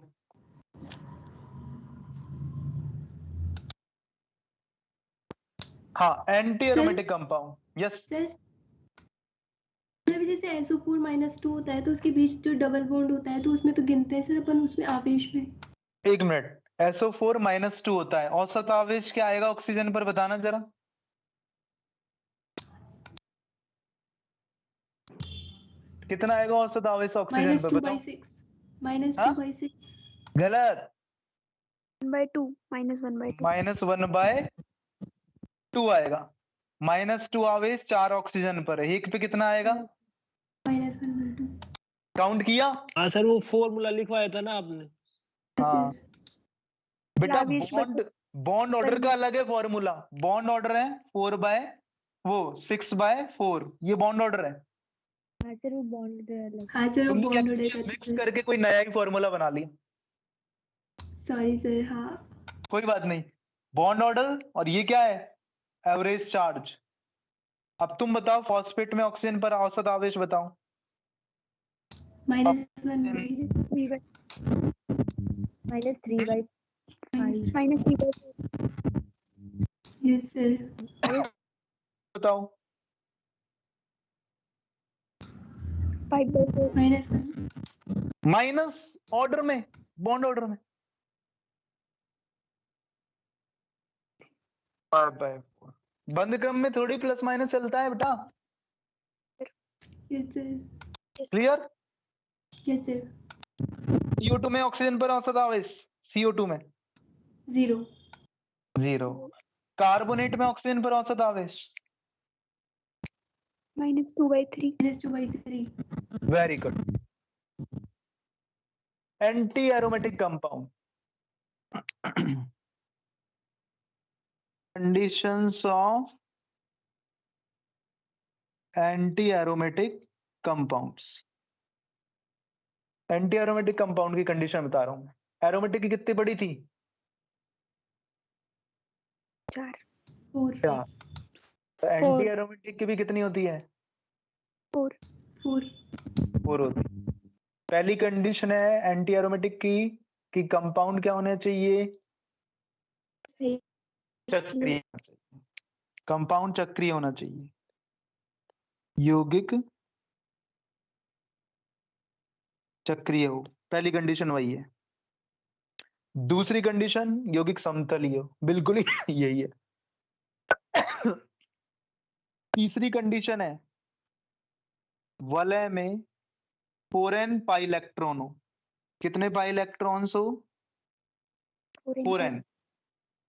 हाँ anti aromatic compound. Yes sir मतलब जैसे SO4 -2 होता है तो उसके बीच जो डबल बॉन्ड होता है तो उसमें तो गिनते हैं सर अपन उसमें आवेश में। एक मिनट, SO4 -2 होता है, औसत आवेश क्या आएगा ऑक्सीजन पर, बताना जरा। कितना आएगा औसत आवेश ऑक्सीजन पर, बताओ। -2/6 -2/6 गलत। 1/2 -1/2 -1/2 आएगा। -2 आवेश 4 ऑक्सीजन पर है, एक पे कितना आएगा? -1/2। काउंट किया? हाँ सर, वो फॉर्मूला लिखवाया था ना आपने। हाँ बेटा, आवेश बॉन्ड बॉन्ड ऑर्डर का अलग है फॉर्मूला। बॉन्ड ऑर्डर है 6/4, ये बॉन्ड ऑर्डर है। हाँ सर वो तुमने क्या बॉन्ड किया, होगा मिक्स करके कोई नया ही फॉर्मूला बना लिया। Sorry sir. हाँ कोई बात नहीं, बॉन्ड ऑर्डर और ये क्या है, एवरेज चार्ज। अब तुम बताओ, फॉस्फेट में ऑक्सीजन पर औसत आवेश बताओ। -1/3 यस सर। बताओ। 5/4 -1 माइनस ऑर्डर में, बॉन्ड ऑर्डर में 5/4। बंद क्रम में थोड़ी प्लस माइनस चलता है बेटा। Yes sir. Clear? Yes sir. CO2 में ऑक्सीजन पर औसत आवेश, CO2 में 0 कार्बोनेट में ऑक्सीजन पर औसत आवेश। -2/3 -2/3 very good. Anti aromatic compound, conditions of anti aromatic compounds. Anti aromatic compound की कंडीशन बता रहा हूं। एरोमेटिक की कितनी बड़ी थी? 4 4। तो एंटी एरोमेटिक की भी कितनी होती है? 4 4 होती है। पहली कंडीशन है एंटी एरोमेटिक की कि कंपाउंड क्या होना चाहिए? चक्रीय होना चाहिए। कंपाउंड चक्रीय होना चाहिए, यौगिक चक्रीय हो। पहली कंडीशन वही है। दूसरी कंडीशन यौगिक समतलीय हो, बिल्कुल ही यही है। तीसरी कंडीशन है वलय में 4n पाई इलेक्ट्रॉन हो। कितने पाई इलेक्ट्रॉन्स हो? 4n,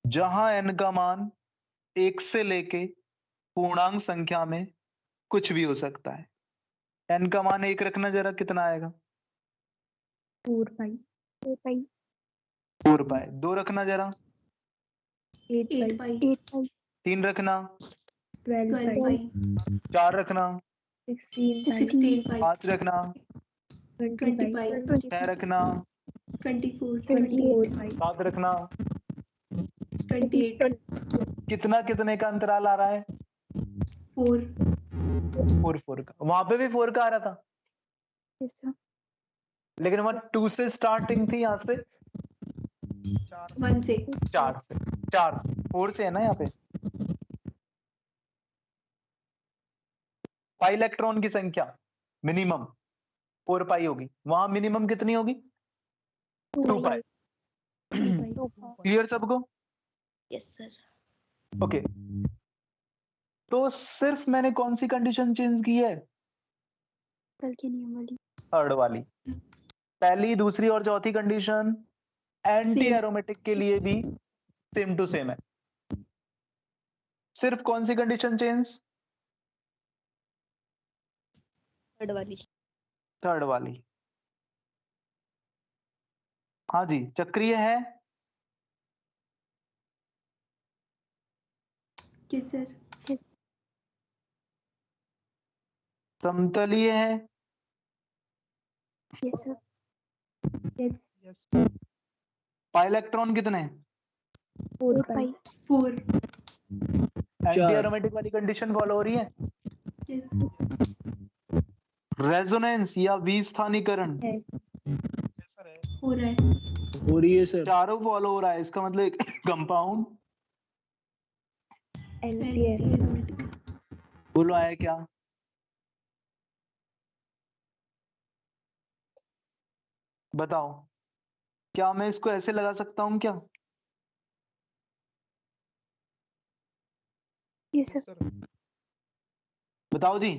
जहां n का मान 1 से लेके पूर्णांक संख्या में कुछ भी हो सकता है। n का मान 1 रखना जरा, कितना आएगा? 4 पाई 4 पाई। 2 रखना जरा, 8 पाई 8 पाई 3 रखना, 12 पाई 4 रखना, 16 पाई 5 रखना, 20 पाई 6 रखना, 24 7 रखना। 28 कितना कितने का अंतराल आ रहा है? 4 4 का। वहां पे भी 4 का आ रहा था, यस सर। लेकिन वहां 2 से स्टार्टिंग थी, यहाँ से 1 से 4 से 4 से है ना। यहाँ पे पाई इलेक्ट्रॉन की संख्या मिनिमम 4 पाई होगी, वहां मिनिमम कितनी होगी? 2 पाई। क्लियर सबको? Yes sir. ओके। तो सिर्फ मैंने कौन सी कंडीशन चेंज की है? कल के नियम वाली। थर्ड वाली। पहली, दूसरी और चौथी कंडीशन एंटी Same. एरोमेटिक के लिए भी सेम टू सेम है। सिर्फ कौन सी कंडीशन चेंज? थर्ड वाली। थर्ड वाली। हाँ जी, चक्रीय है। Yes sir. समतलीय है। Yes sir. पाई इलेक्ट्रॉन कितने? 4 पाई 4 एंटी एरोमेटिक वाली कंडीशन फॉलो हो रही है। यस रेजोनेंस या विस्थानीकरण हो रहा है। हो रही है सर। चारों फॉलो हो रहा है, इसका मतलब कंपाउंड एंटी एरोमेटिक बोलो आया क्या? बताओ, क्या मैं इसको ऐसे लगा सकता हूँ क्या? ये सर बताओ जी।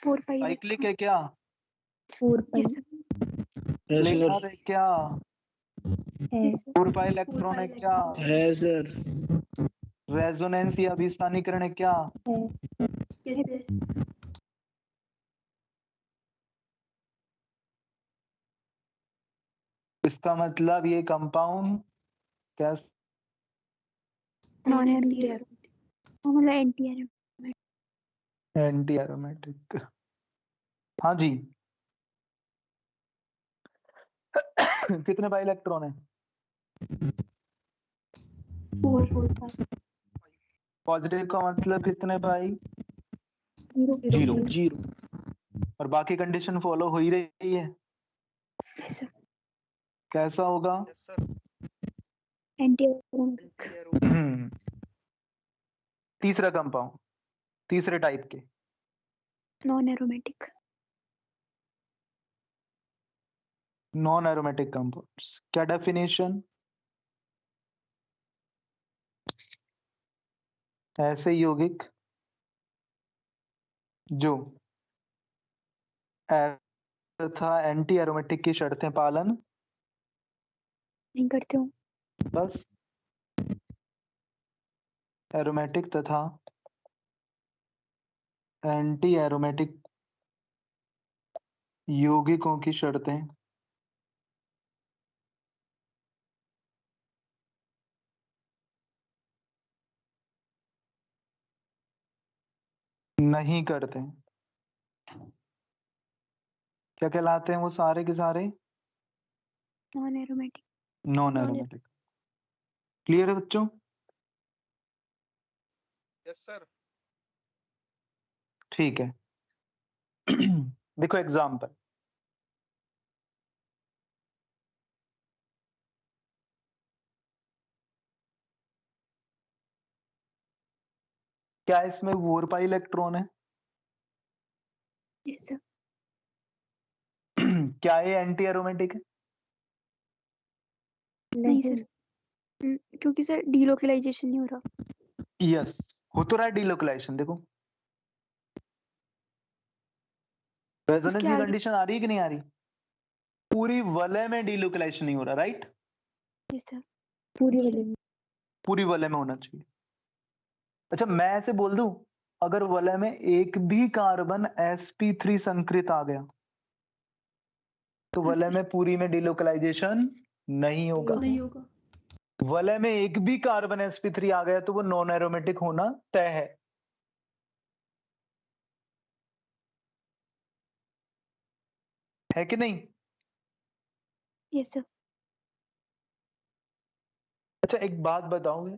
4 पाई साइक्लिक है क्या? 4 पाई। Yes sir. है प्लेनर सर। है क्या? Yes sir. 4 पाई इलेक्ट्रॉन है क्या? है सर। रेजोनेंस या विस्थानीकरण है क्या? यस सर इसका मतलब ये कंपाउंड कैसे? नॉन एंटी एरोमेटिक मतलब एंटी एरोमेटिक। Anti aromatic. हाँ जी। कितने पाई इलेक्ट्रॉन है? 4 पॉजिटिव का मतलब कितने पाई? 0 जीरो। जीरो। और बाकी कंडीशन फॉलो हो ही रही है। Yes sir. कैसा होगा? Anti aromatic. तीसरा कंपाउंड, तीसरे टाइप के non aromatic. Non aromatic compounds, क्या डेफिनेशन? ऐसे यौगिक जो तथा एंटी एरोमेटिक की शर्तें पालन नहीं करते हो। बस एरोमेटिक तथा एंटी एरोमेटिक यौगिकों की शर्तें नहीं करते। क्या कहलाते हैं वो सारे के सारे? Non aromatic. Non aromatic. Clear है बच्चों? Yes sir. ठीक है। देखो एग्जाम्पल, क्या इसमें 4 पाई इलेक्ट्रॉन है? Yes sir. क्या ये एंटी एरोमेटिक है? नहीं सर। क्योंकि सर डीलोकलाइजेशन नहीं हो रहा। यस, हो तो रहा है डीलोकलाइजेशन। देखो रेजोनेंस उसके की आगे। कंडीशन आ रही है कि नहीं आ रही? पूरी वलय में डीलोकलाइजेशन नहीं हो रहा, राइट? Yes sir. पूरी वाली। पूरी वलय में होना चाहिए। अच्छा मैं ऐसे बोल दूं, अगर वलय में एक भी कार्बन sp3 संकृत आ गया तो हाँ वलय सर। में पूरी में डीलोकलाइजेशन नहीं होगा। नहीं होगा। वलय में एक भी कार्बन sp3 आ गया तो वो नॉन एरोमेटिक होना तय है कि नहीं? Yes sir. अच्छा एक बात बताओगे,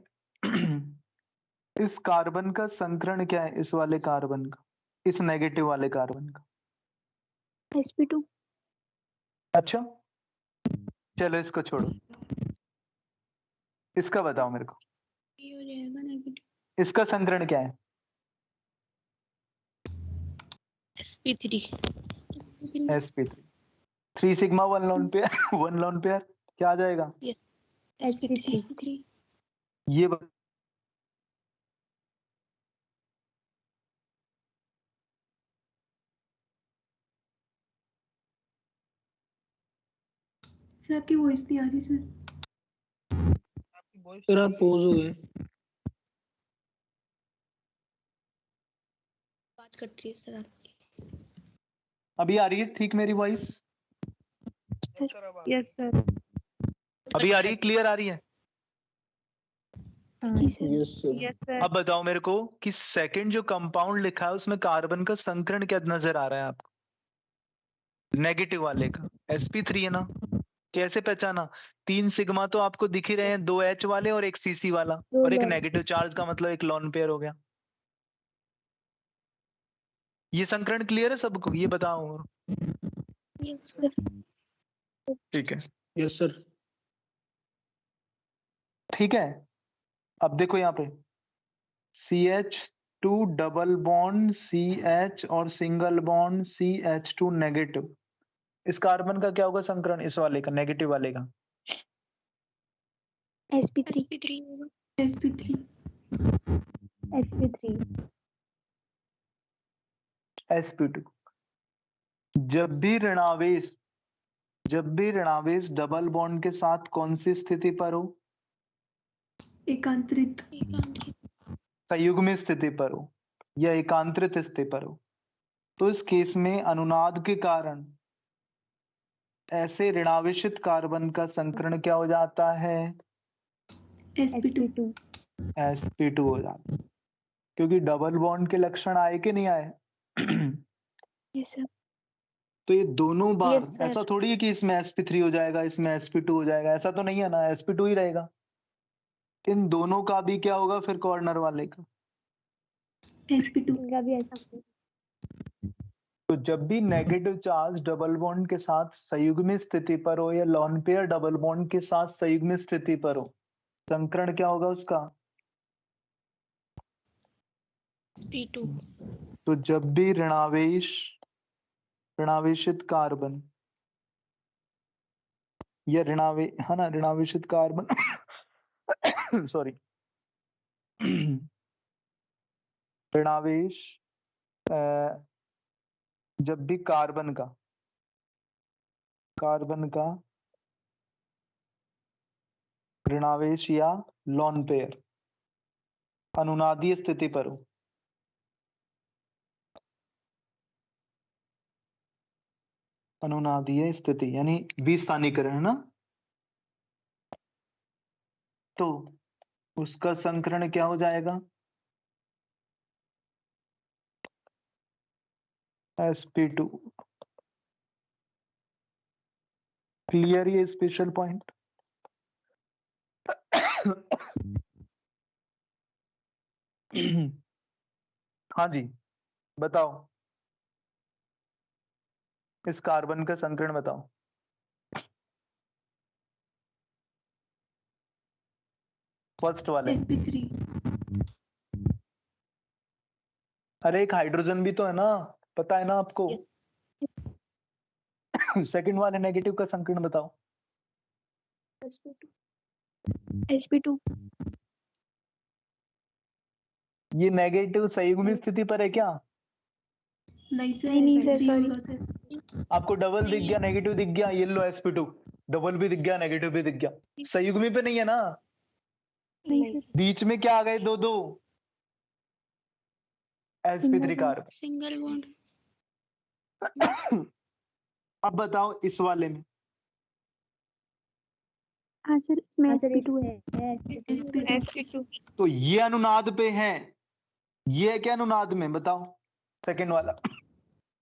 इस कार्बन का संकरण क्या है? इस वाले कार्बन का, इस नेगेटिव वाले कार्बन का। sp2। अच्छा चलो इसको छोड़ो, इसका बताओ मेरे को, ये हो जाएगा नेगेटिव। इसका संकरण क्या है? sp3 sp3। 3 sigma 1 lone pair 1 lone pair क्या आ जाएगा? yes sp3 sp3। ये सर आपकी वॉइस नहीं आ रही सर। आपकी वॉइस सर आप पोज हो गए। बात करती है सर आपकी। अभी आ रही है ठीक मेरी वॉइस? सर अब यस सर। अभी आ रही है, क्लियर आ रही है? जी sir. Yes sir. Yes sir. अब बताओ मेरे को कि सेकंड जो कंपाउंड लिखा है उसमें कार्बन का संकरण क्या नजर आ रहा है आपको? नेगेटिव वाले का sp3 है ना? कैसे पहचाना? 3 सिग्मा तो आपको दिख ही रहे हैं, 2 H वाले और एक CC वाला, और एक नेगेटिव चार्ज का मतलब एक लॉन पेयर हो गया। ये संकरण क्लियर है सबको? ये बताओ। Yes sir. ठीक है, यस सर। ठीक है। अब देखो यहाँ पे CH2 डबल बॉन्ड CH और सिंगल बॉन्ड CH2 नेगेटिव। इस कार्बन का क्या होगा संकरण, इस वाले का, नेगेटिव वाले का? sp3 sp3 होगा। sp3 sp2। जब भी ऋणावेश डबल बॉन्ड के साथ कौन सी स्थिति पर हो? एकांतरित संयुग्मित स्थिति पर हो या एकांतरित स्थिति पर हो, तो इस केस में अनुनाद के कारण ऐसे ऋणावेशित कार्बन का संकरण क्या हो जाता है? sp2 sp2 हो जाता है। क्योंकि डबल बॉन्ड के लक्षण आए कि नहीं आए? Yes sir. तो ये दोनों बार Yes, sir. ऐसा थोड़ी है कि इसमें sp3 हो जाएगा, इसमें sp2 हो जाएगा, ऐसा तो नहीं है ना, sp2 ही रहेगा। इन दोनों का भी क्या होगा फिर कॉर्नर वाले का? sp2 इनका भी ऐसा तो जब भी नेगेटिव चार्ज डबल बॉन्ड के साथ संयुग्मित स्थिति पर हो या लॉन पेयर डबल बॉन्ड के साथ संयुग्मित स्थिति पर हो, संकरण क्या होगा उसका? sp2 तो जब भी ऋणावेशित कार्बन या ऋणावेशित कार्बन सॉरी, ऋणावेश जब भी कार्बन का ऋणावेश या लॉन पेयर अनुनादीय स्थिति पर हो, अनुनादीय स्थिति यानी विस्थानीकरण है ना, तो उसका संकरण क्या हो जाएगा? sp2। क्लियर ये स्पेशल पॉइंट? हाँ जी, बताओ, इस कार्बन का संकरण बताओ। फर्स्ट वाले। sp3 अरे एक हाइड्रोजन भी तो है ना, पता है ना आपको? Yes. सेकंड वाले नेगेटिव का संकरण बताओ। sp2 ये नेगेटिव संयुग्मित स्थिति पर है क्या? नहीं सर नहीं, सर, sp3 sorry. होगा सर। आपको डबल दिख गया, नेगेटिव दिख गया, ये लो sp2, डबल भी दिख गया, नेगेटिव भी दिख गया, संयुग्मी पे नहीं है ना, नहीं सर। बीच में क्या आ गए? दो sp3 कार्बन। Single bond. अब बताओ इस वाले में। हाँ सर, इसमें sp2 है। sp2 तो ये अनुनाद पे है, ये है क्या अनुनाद में? बताओ सेकंड वाला।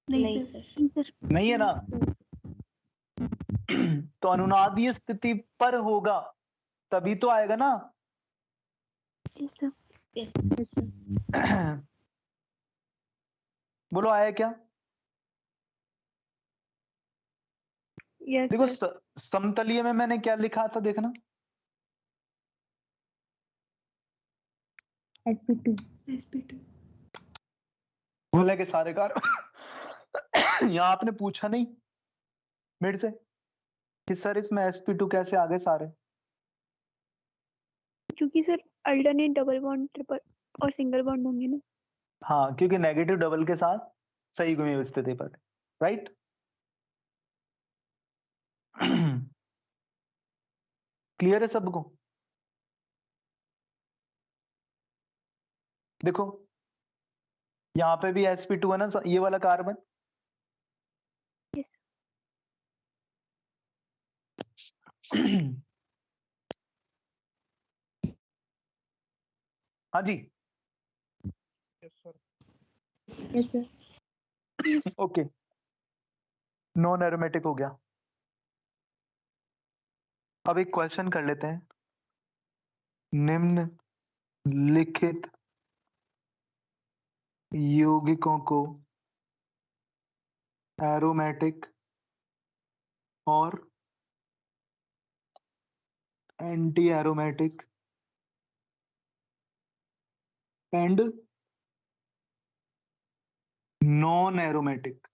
नहीं सर नहीं सर। नहीं है ना, तो अनुनादीय स्थिति पर होगा तभी तो आएगा ना। Yes sir. Yes. बोलो आया क्या? यस देखो सर। समतलीय में मैंने क्या लिखा था, देखना। sp2 बोले कि सारे कार यहाँ आपने पूछा नहीं मेरे से कि सर इसमें sp2 कैसे आ गए सारे? क्योंकि sir alternate double bond triple और सिंगल बॉन्ड होंगे ना। हाँ, क्योंकि नेगेटिव डबल के साथ सही गुमी स्थिति पर, राइट? क्लियर है सबको? देखो यहाँ पे भी sp2 है ना, ये वाला कार्बन। यस। हाँ जी, yes sir. Yes. Okay, non aromatic हो गया। अब एक क्वेश्चन कर लेते हैं। निम्न लिखित यौगिकों को एरोमेटिक और anti aromatic and non aromatic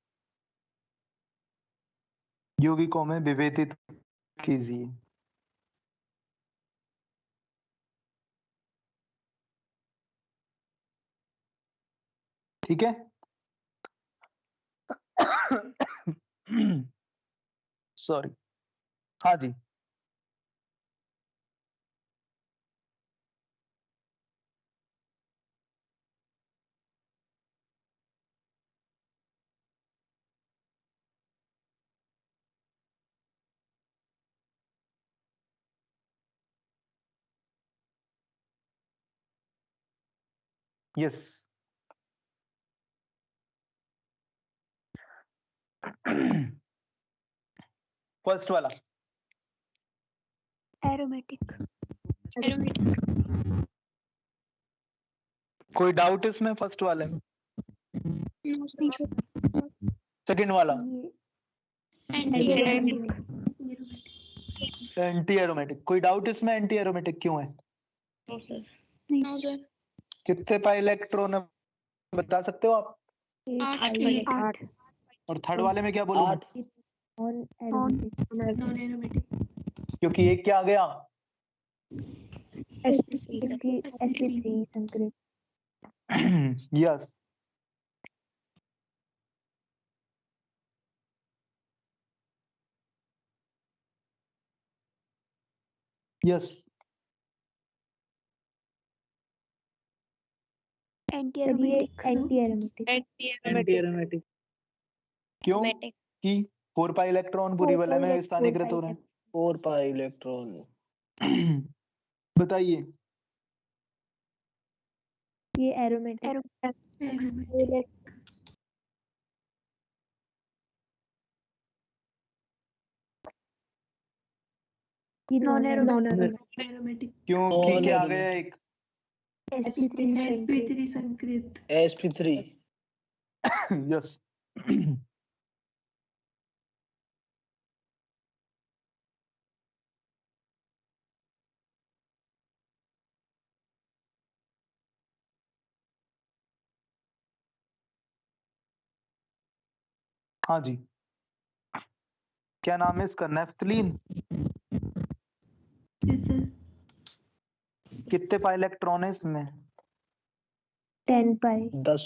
यौगिकों में विभेदित कीजिए। ठीक है। सॉरी। हाँ जी। यस। फर्स्ट वाला एरोमेटिक। एरोमेटिक। कोई डाउट इसमें? फर्स्ट वाले में। No sir. सेकंड वाला एंटी एरोमेटिक। Anti aromatic. कोई डाउट इसमें? एंटी एरोमेटिक क्यों है? No sir. No sir. कितने पाई इलेक्ट्रॉन है बता सकते हो आप? 8। और थर्ड वाले में क्या बोलूं? Non aromatic. क्योंकि एक क्या आ गया? sp3 संकरित। Yes. Yes. Anti aromatic. Anti aromatic. Anti aromatic. क्यों? कि 4 पाई इलेक्ट्रॉन पूरी वलय में स्थानीकृत हो रहे 4 पाई इलेक्ट्रॉन। हैं। बताइए। ये एरोमेटिक। Non aromatic. क्योंकि क्या आ गया? एक sp3 संकरित। sp3। यस। हाँ जी। क्या नाम है इसका? नेफ्थलीन। कितने पाई इलेक्ट्रॉन है इसमें? 10 पाई। 10।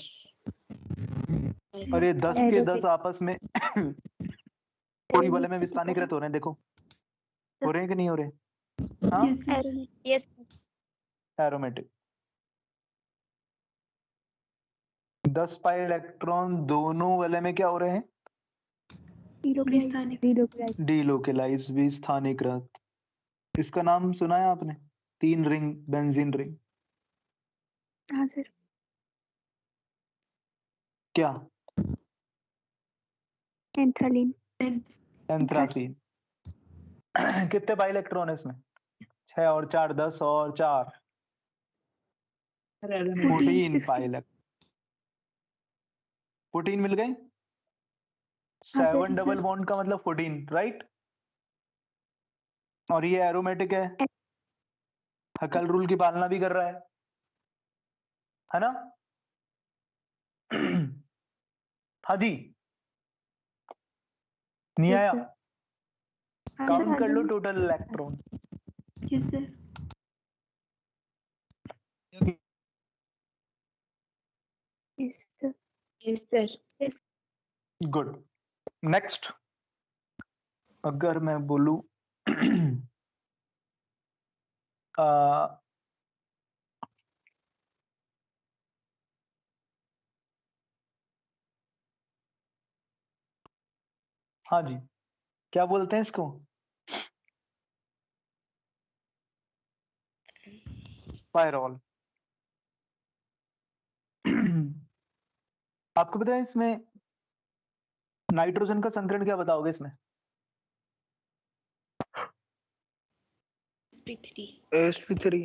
और ये 10 के 10 आपस में पूरी वलय में विस्थानीकृत हो रहे हैं। देखो हो रहे हैं कि नहीं हो रहे? हाँ। यस। एरोमेटिक। 10 पाई इलेक्ट्रॉन दोनों वलय में क्या हो रहे हैं? डीलोकेलाइज, विस्थानीकृत। इसका नाम सुना है आपने? 3 रिंग बेंजीन रिंग। हाँ सर। क्या? एंथ्रालिन। एंथ्रासीन। कितने पाई इलेक्ट्रॉन है इसमें? 6 और 4 10 और 4 14 पाई इलेक्ट्रॉन। 14 मिल गए। 7 डबल बॉन्ड का मतलब 14, राइट? और ये एरोमेटिक है, हकल रूल की पालना भी कर रहा है ना? हाँ जी। नहीं आया? काउंट कर लो total electron. Yes sir. Yes sir. Good. Next अगर मैं बोलूं हाँ जी, क्या बोलते हैं इसको? पायरोल। आपको पता है इसमें नाइट्रोजन का संकरण क्या बताओगे इसमें? sp3 sp3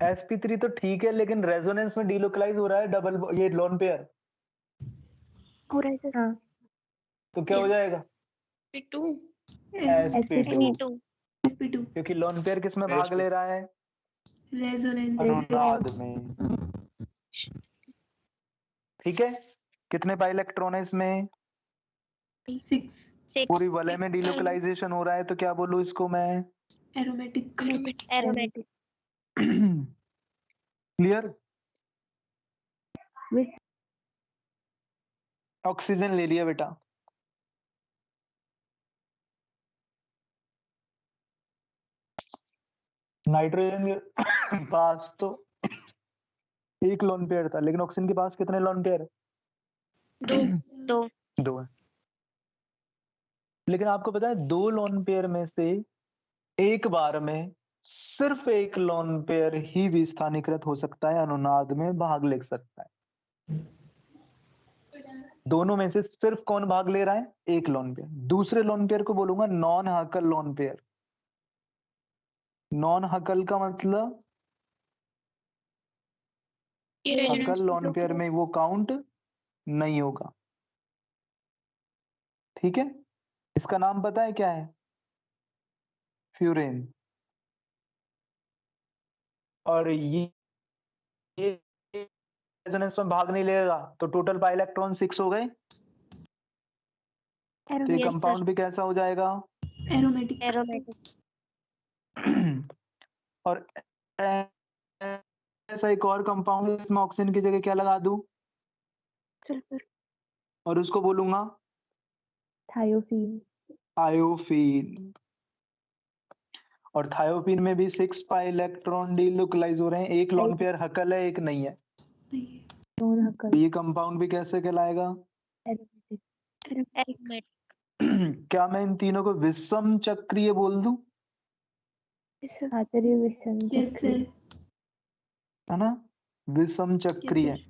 sp3 तो ठीक है, लेकिन रेजोनेंस में डिलोकलाइज हो रहा है डबल ये लोन पेयर, हो रहा है सर। हाँ तो क्या हो Yes. जाएगा sp2 sp2, sp2 क्योंकि लोन पेयर किस में भाग ले रहा है? रेजोनेंस अनुनाद में। ठीक है, कितने पाई इलेक्ट्रॉन है इसमें? 6 पूरी वलय में डिलोकलाइजेशन हो रहा है, तो क्या बोलूं इसको मैं? Aromatic aromatic clear? विस- ऑक्सीजन ले लिया बेटा, नाइट्रोजन के पास तो एक लोन पेयर था, लेकिन ऑक्सीजन के पास कितने लोन पेयर है? दो दो है। लेकिन आपको पता है 2 लोन पेयर में से एक बार में सिर्फ एक लोन पेयर ही विस्थानीकृत हो सकता है, अनुनाद में भाग ले सकता है। दोनों में से सिर्फ कौन भाग ले रहा है? एक लोन पेयर। दूसरे लोन पेयर को बोलूंगा नॉन हकल लोन पेयर। नॉन हकल का मतलब हकल लोन पेयर में वो काउंट नहीं होगा। ठीक है, इसका नाम पता है क्या है? फ्यूरेन। और ये रेजोनेंस में भाग नहीं लेगा, तो टोटल पाई इलेक्ट्रॉन 6 हो गए। तो ये Yes, कंपाउंड भी कैसा हो जाएगा? एरोमेटिक aromatic और ऐसा एक और कंपाउंड है जिसमें ऑक्सीजन की जगह क्या लगा दूं सल्फर। और उसको बोलूंगा थायोफीन। थायोफीन। और थायोफीन में भी 6 पाई इलेक्ट्रॉन डिलोकलाइज हो रहे हैं। एक लोन पेयर हकल है, एक नहीं है। नॉन तो हकल ये कंपाउंड भी कैसे कहलाएगा? एरोमेटिक। aromatic क्या मैं इन तीनों को विषम चक्रीय बोल दूं? Yes, sir. आचार्य विषम यस सर है ना, विषम चक्रीय। यस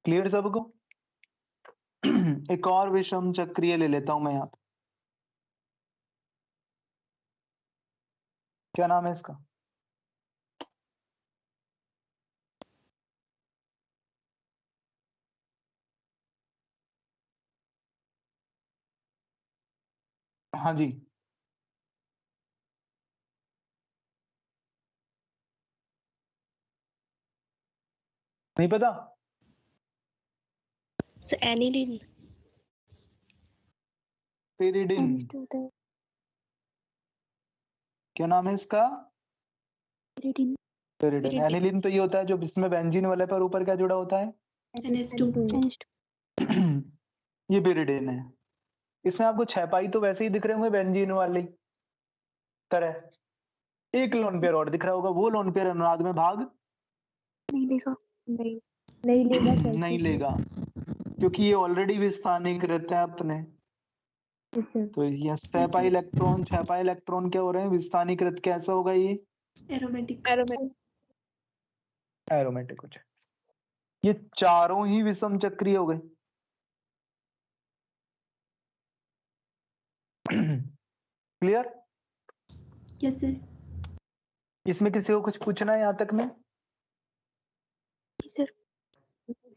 क्लियर सबको? एक और विषम चक्रीय ले लेता हूं मैं यहाँ पे। क्या नाम है इसका? हाँ जी, नहीं पता? so aniline pyridine. N2 होता है। क्या नाम है इसका? Pyridine. पेरिडिन। Pyridine. एनिलिन तो ये होता है जो इसमें बेंजीन वाले पर ऊपर क्या जुड़ा होता है? NH2 NH2. ये पेरिडिन है। इसमें आपको 6 पाई तो वैसे ही दिख रहे होंगे बेंजीन वाली तरह। एक लोन पेयर और दिख रहा होगा, वो लोन पेयर अनुनाद में भाग नहीं लेगा। नहीं लेगा सर। नहीं लेगा, क्योंकि ये ऑलरेडी विस्थानीकृत है अपने। Yes, sir. तो ये 6 पाई इलेक्ट्रॉन क्या हो रहे हैं? विस्थानीकृत। कैसा होगा ये? एरोमेटिक एरोमेटिक हो जाए। ये चारों ही विषम चक्रीय हो गए। क्लियर? यस सर इसमें किसी को कुछ पूछना है यहाँ तक में? Sir.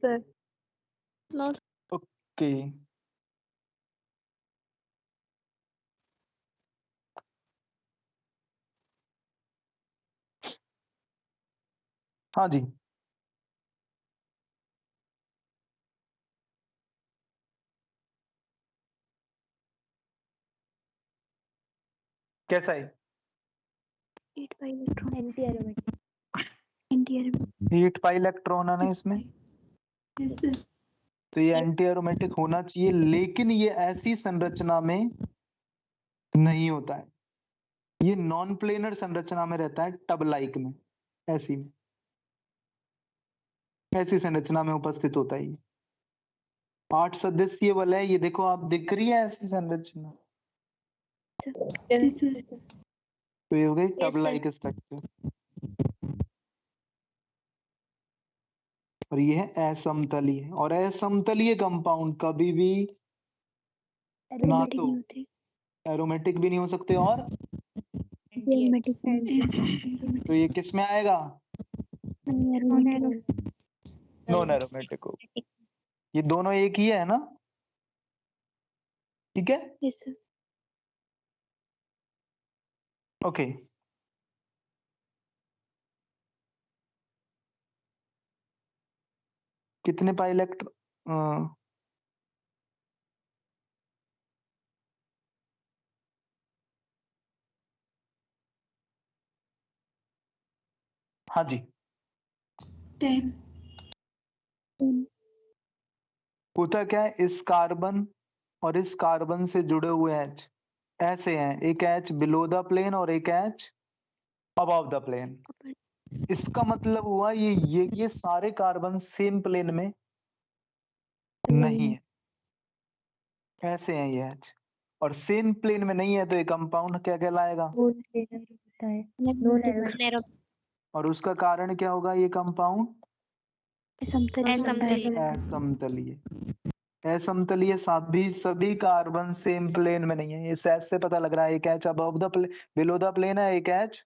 Sir. no ओके, हाँ जी। कैसा है? 8 pi electron. Anti aromatic. Anti-aromatic. 8 pi electron है ना इसमें, यस सर तो ये एंटी एरोमेटिक होना चाहिए, लेकिन ये ऐसी संरचना में नहीं होता है। ये नॉन प्लेनर संरचना में रहता है, टब लाइक में, ऐसी में, ऐसी संरचना में उपस्थित होता है ये। 8 सदस्यीय वलय, ये देखो आप, दिख रही है ऐसी संरचना, यस सर तो ये हो गई Yes, tub sir. Like structure. और ये है असमतलीय। और असमतलीय कंपाउंड कभी भी ना एरोमेटिक तो नहीं होते। एरोमेटिक भी नहीं हो सकते और एरोमेटिक तो ये किस में आएगा? नॉन एरोमेटिक हो। ये दोनों एक ही है ना? ठीक है, यस सर। ओके। कितने पाई इलेक्ट्रॉन? हाँ जी, 10। होता क्या है, इस कार्बन और इस कार्बन से जुड़े हुए एच ऐसे हैं, एक एच बिलो द प्लेन और एक एच अबव द प्लेन। इसका मतलब हुआ ये सारे कार्बन सेम प्लेन में नहीं है, ऐसे हैं ये एच, और सेम प्लेन में नहीं है तो ये कंपाउंड क्या कहलाएगा? होता है नॉन एरोमेटिक। और उसका कारण क्या होगा? ये कंपाउंड असमतलीय। असमतलीय। असमतलीय सभी कार्बन सेम प्लेन में नहीं है। इस एच से पता लग रहा है एक H above the plane, below the plane है, एक H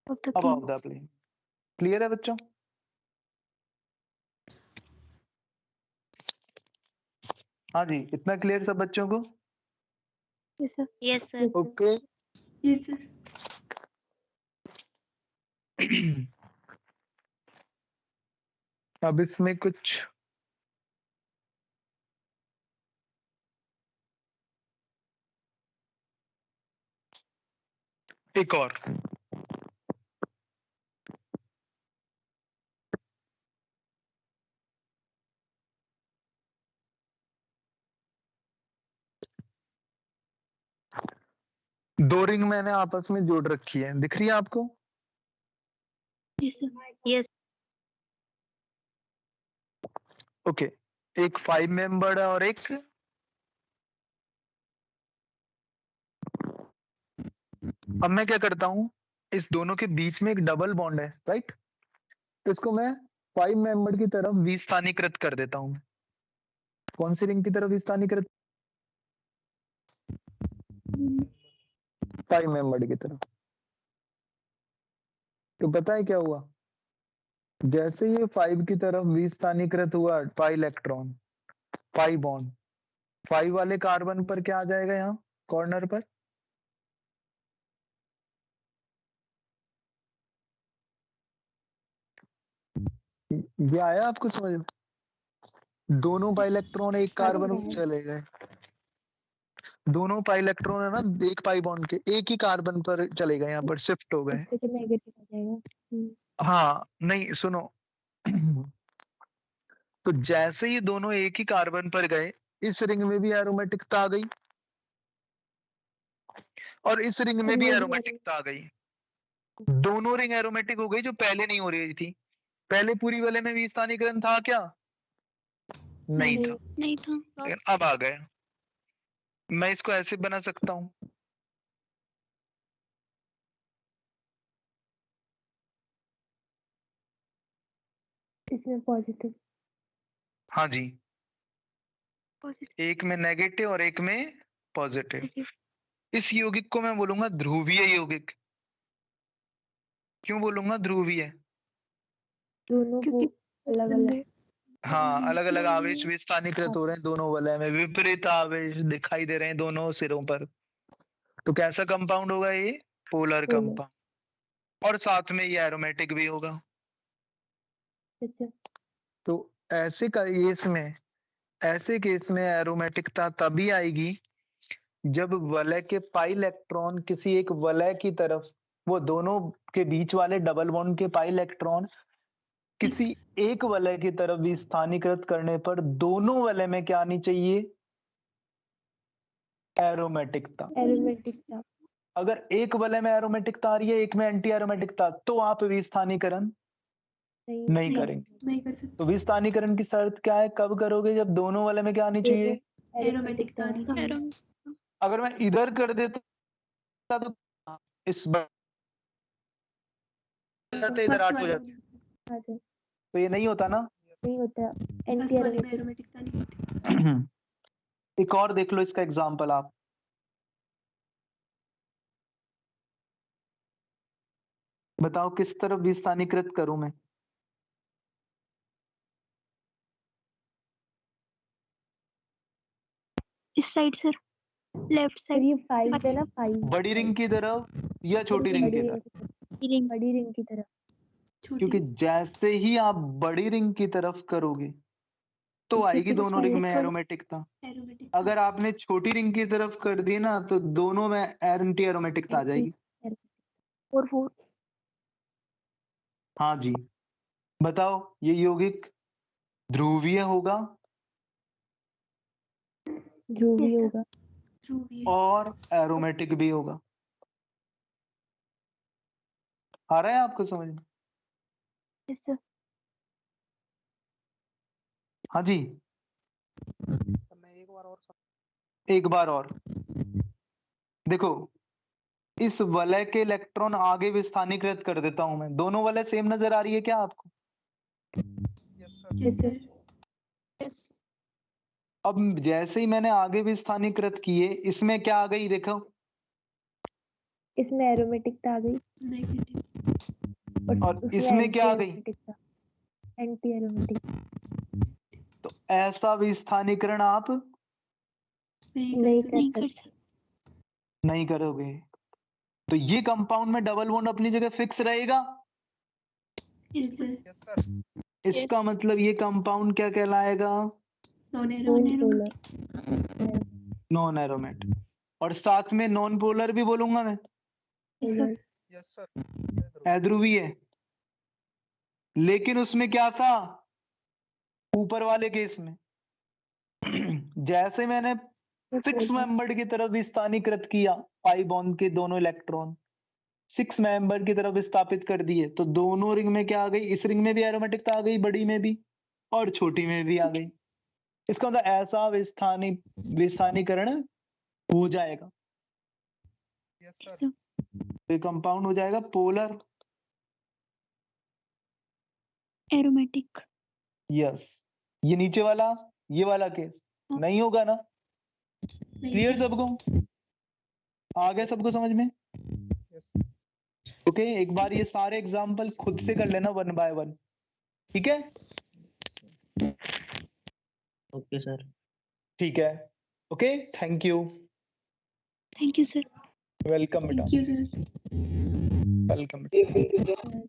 above the plane. Clear है बच्चों? हाँ जी, इतना क्लियर सब बच्चों को? Yes sir. Okay. Yes sir. अब इसमें कुछ एक और दो रिंग मैंने आपस में जोड़ रखी है, दिख रही है आपको? यस। ओके, एक 5 मेंबर्ड है और एक अब मैं क्या करता हूं, इस दोनों के बीच में एक डबल बॉन्ड है, राइट? तो इसको मैं 5 मेंबर्ड की तरफ विस्थानीकृत कर देता हूं। कौन सी रिंग की तरफ विस्थानीकृत? 5 मेंबर्ड की तरफ। तो पता है क्या हुआ, जैसे ये 5 की तरफ विस्थानीकृत हुआ पाई इलेक्ट्रॉन, पाई बॉन्ड, 5 वाले कार्बन पर क्या आ जाएगा? यहाँ कॉर्नर पर ये आया आपको समझ में? दोनों पाई इलेक्ट्रॉन एक कार्बन पर चले गए, दोनों पाई इलेक्ट्रॉन है ना एक पाई बॉन्ड के एक ही कार्बन पर चले गए, यहाँ पर शिफ्ट हो गए। इससे तो नेगेटिव आ जाएगा। हाँ नहीं सुनो, तो जैसे ही दोनों एक ही कार्बन पर गए, इस रिंग में भी एरोमेटिकता आ गई और इस रिंग में भी एरोमेटिकता आ गई। दोनों रिंग एरोमेटिक हो गई जो पहले नहीं हो रही थी। पहले पूरी वाले में भी स्थानीकरण था क्या? नहीं था, नहीं था। लेकिन अब आ गया। मैं इसको ऐसे बना सकता हूं, इसमें पॉजिटिव। हाँ जी, एक में नेगेटिव और एक में पॉजिटिव। इस यौगिक को मैं बोलूंगा ध्रुवीय यौगिक। क्यों बोलूंगा ध्रुवीय? दोनों को अलग अलग। हाँ, अलग अलग आवेश भी स्थानीकृत हो रहे हैं, दोनों वलय में विपरीत आवेश दिखाई दे रहे हैं दोनों सिरों पर। तो कैसा कंपाउंड होगा ये? Polar compound. और साथ में ये एरोमेटिक भी होगा। तो ऐसे केस में एरोमेटिकता तभी आएगी जब वलय के पाई इलेक्ट्रॉन किसी एक वलय की तरफ, वो दोनों के बीच वाले डबल बॉन्ड के पाई इलेक्ट्रॉन किसी एक वलय की तरफ भी स्थानीकृत करने पर दोनों वलय में क्या आनी चाहिए? एरोमेटिकता। एरोमेटिकता। अगर एक वलय में एरोमेटिकता आ रही है, एक में एंटी एरोमेटिकता, तो आप विस्थानीकरण नहीं करेंगे। नहीं कर सकते। तो विस्थानीकरण की शर्त क्या है? कब करोगे? जब दोनों वलय में क्या आनी चाहिए? एरोमेटिकता आनी चाहिए। अगर मैं इधर कर देता तो इस इधर 8 हो जाता। तो ये नहीं होता ना। नहीं होता, फर्स्ट एंटी वाले में एरोमेटिक। एरोमेटिकता नहीं होती। एक और देख लो इसका एग्जाम्पल आप। बताओ किस तरफ भी स्थानीकृत करूं मैं। इस side sir, left sir side. ये 5 है ना, 5 बड़ी रिंग की तरफ या छोटी रिंग की तरफ? रिंग। बड़ी रिंग की तरफ। क्योंकि छोटी जैसे ही आप बड़ी रिंग की तरफ करोगे तो इससे आएगी फिर दोनों रिंग में सर, एरोमेटिकता। एरोमेटिक अगर आपने छोटी रिंग की तरफ कर दी ना तो दोनों में एंटी एरोमेटिकता आ जाएगी। और 4। हाँ जी, बताओ ये यौगिक ध्रुवीय होगा ध्रुवीय Yes, sir. होगा। ध्रुवीय और एरोमेटिक भी होगा। आ रहा है आपको समझ में? Yes sir. हाँ जी, मैं एक बार और देखो, इस वलय के इलेक्ट्रॉन आगे भी स्थानीकृत कर देता हूं मैं। दोनों वलय सेम नजर आ रही है क्या आपको? Yes sir. Yes sir yes. अब जैसे ही मैंने आगे भी स्थानीकृत किए, इसमें क्या आ गई देखो, इसमें एरोमेटिकता आ गई नेगेटिव और उसमें इसमें क्या आ गई? एरोमेटिकता, एंटी एरोमेटिक। तो ऐसा विस्थानीकरण आप नहीं नहीं कर कर नहीं सकते कर सकते। सकते। नहीं करोगे तो ये कंपाउंड में डबल बॉन्ड अपनी जगह फिक्स रहेगा। Yes sir yes sir. इसका मतलब ये कंपाउंड क्या कहलाएगा? Non non aromatic polar. Non aromat. और साथ में नॉन पोलर भी बोलूंगा मैं, पोलर। Yes sir. अध्रुवीय है। लेकिन उसमें क्या था ऊपर वाले केस में? जैसे मैंने 6 मेंबर की तरफ स्थानीकृत किया पाई बॉन्ड के दोनों इलेक्ट्रॉन 6 मेंबर की तरफ स्थापित कर दिए, तो दोनों रिंग में क्या आ गई? इस रिंग में भी एरोमेटिकता आ गई, बड़ी में भी और छोटी में भी आ गई। इसका मतलब ऐसा विस्थानीकरण हो जाएगा। Yes sir. तो ये कंपाउंड हो जाएगा पोलर। एरोमेटिक। यस। ये नीचे वाला, ये वाला केस नहीं होगा ना? क्लियर सबको? आ गया सबको समझ में? ओके, एक बार ये सारे एग्जाम्पल खुद से कर लेना 1 by 1, ठीक है? Okay sir. ठीक है, okay, thank you, thank you sir. Welcome बेटा, थैंक यू सर वेलकम बेटा। सर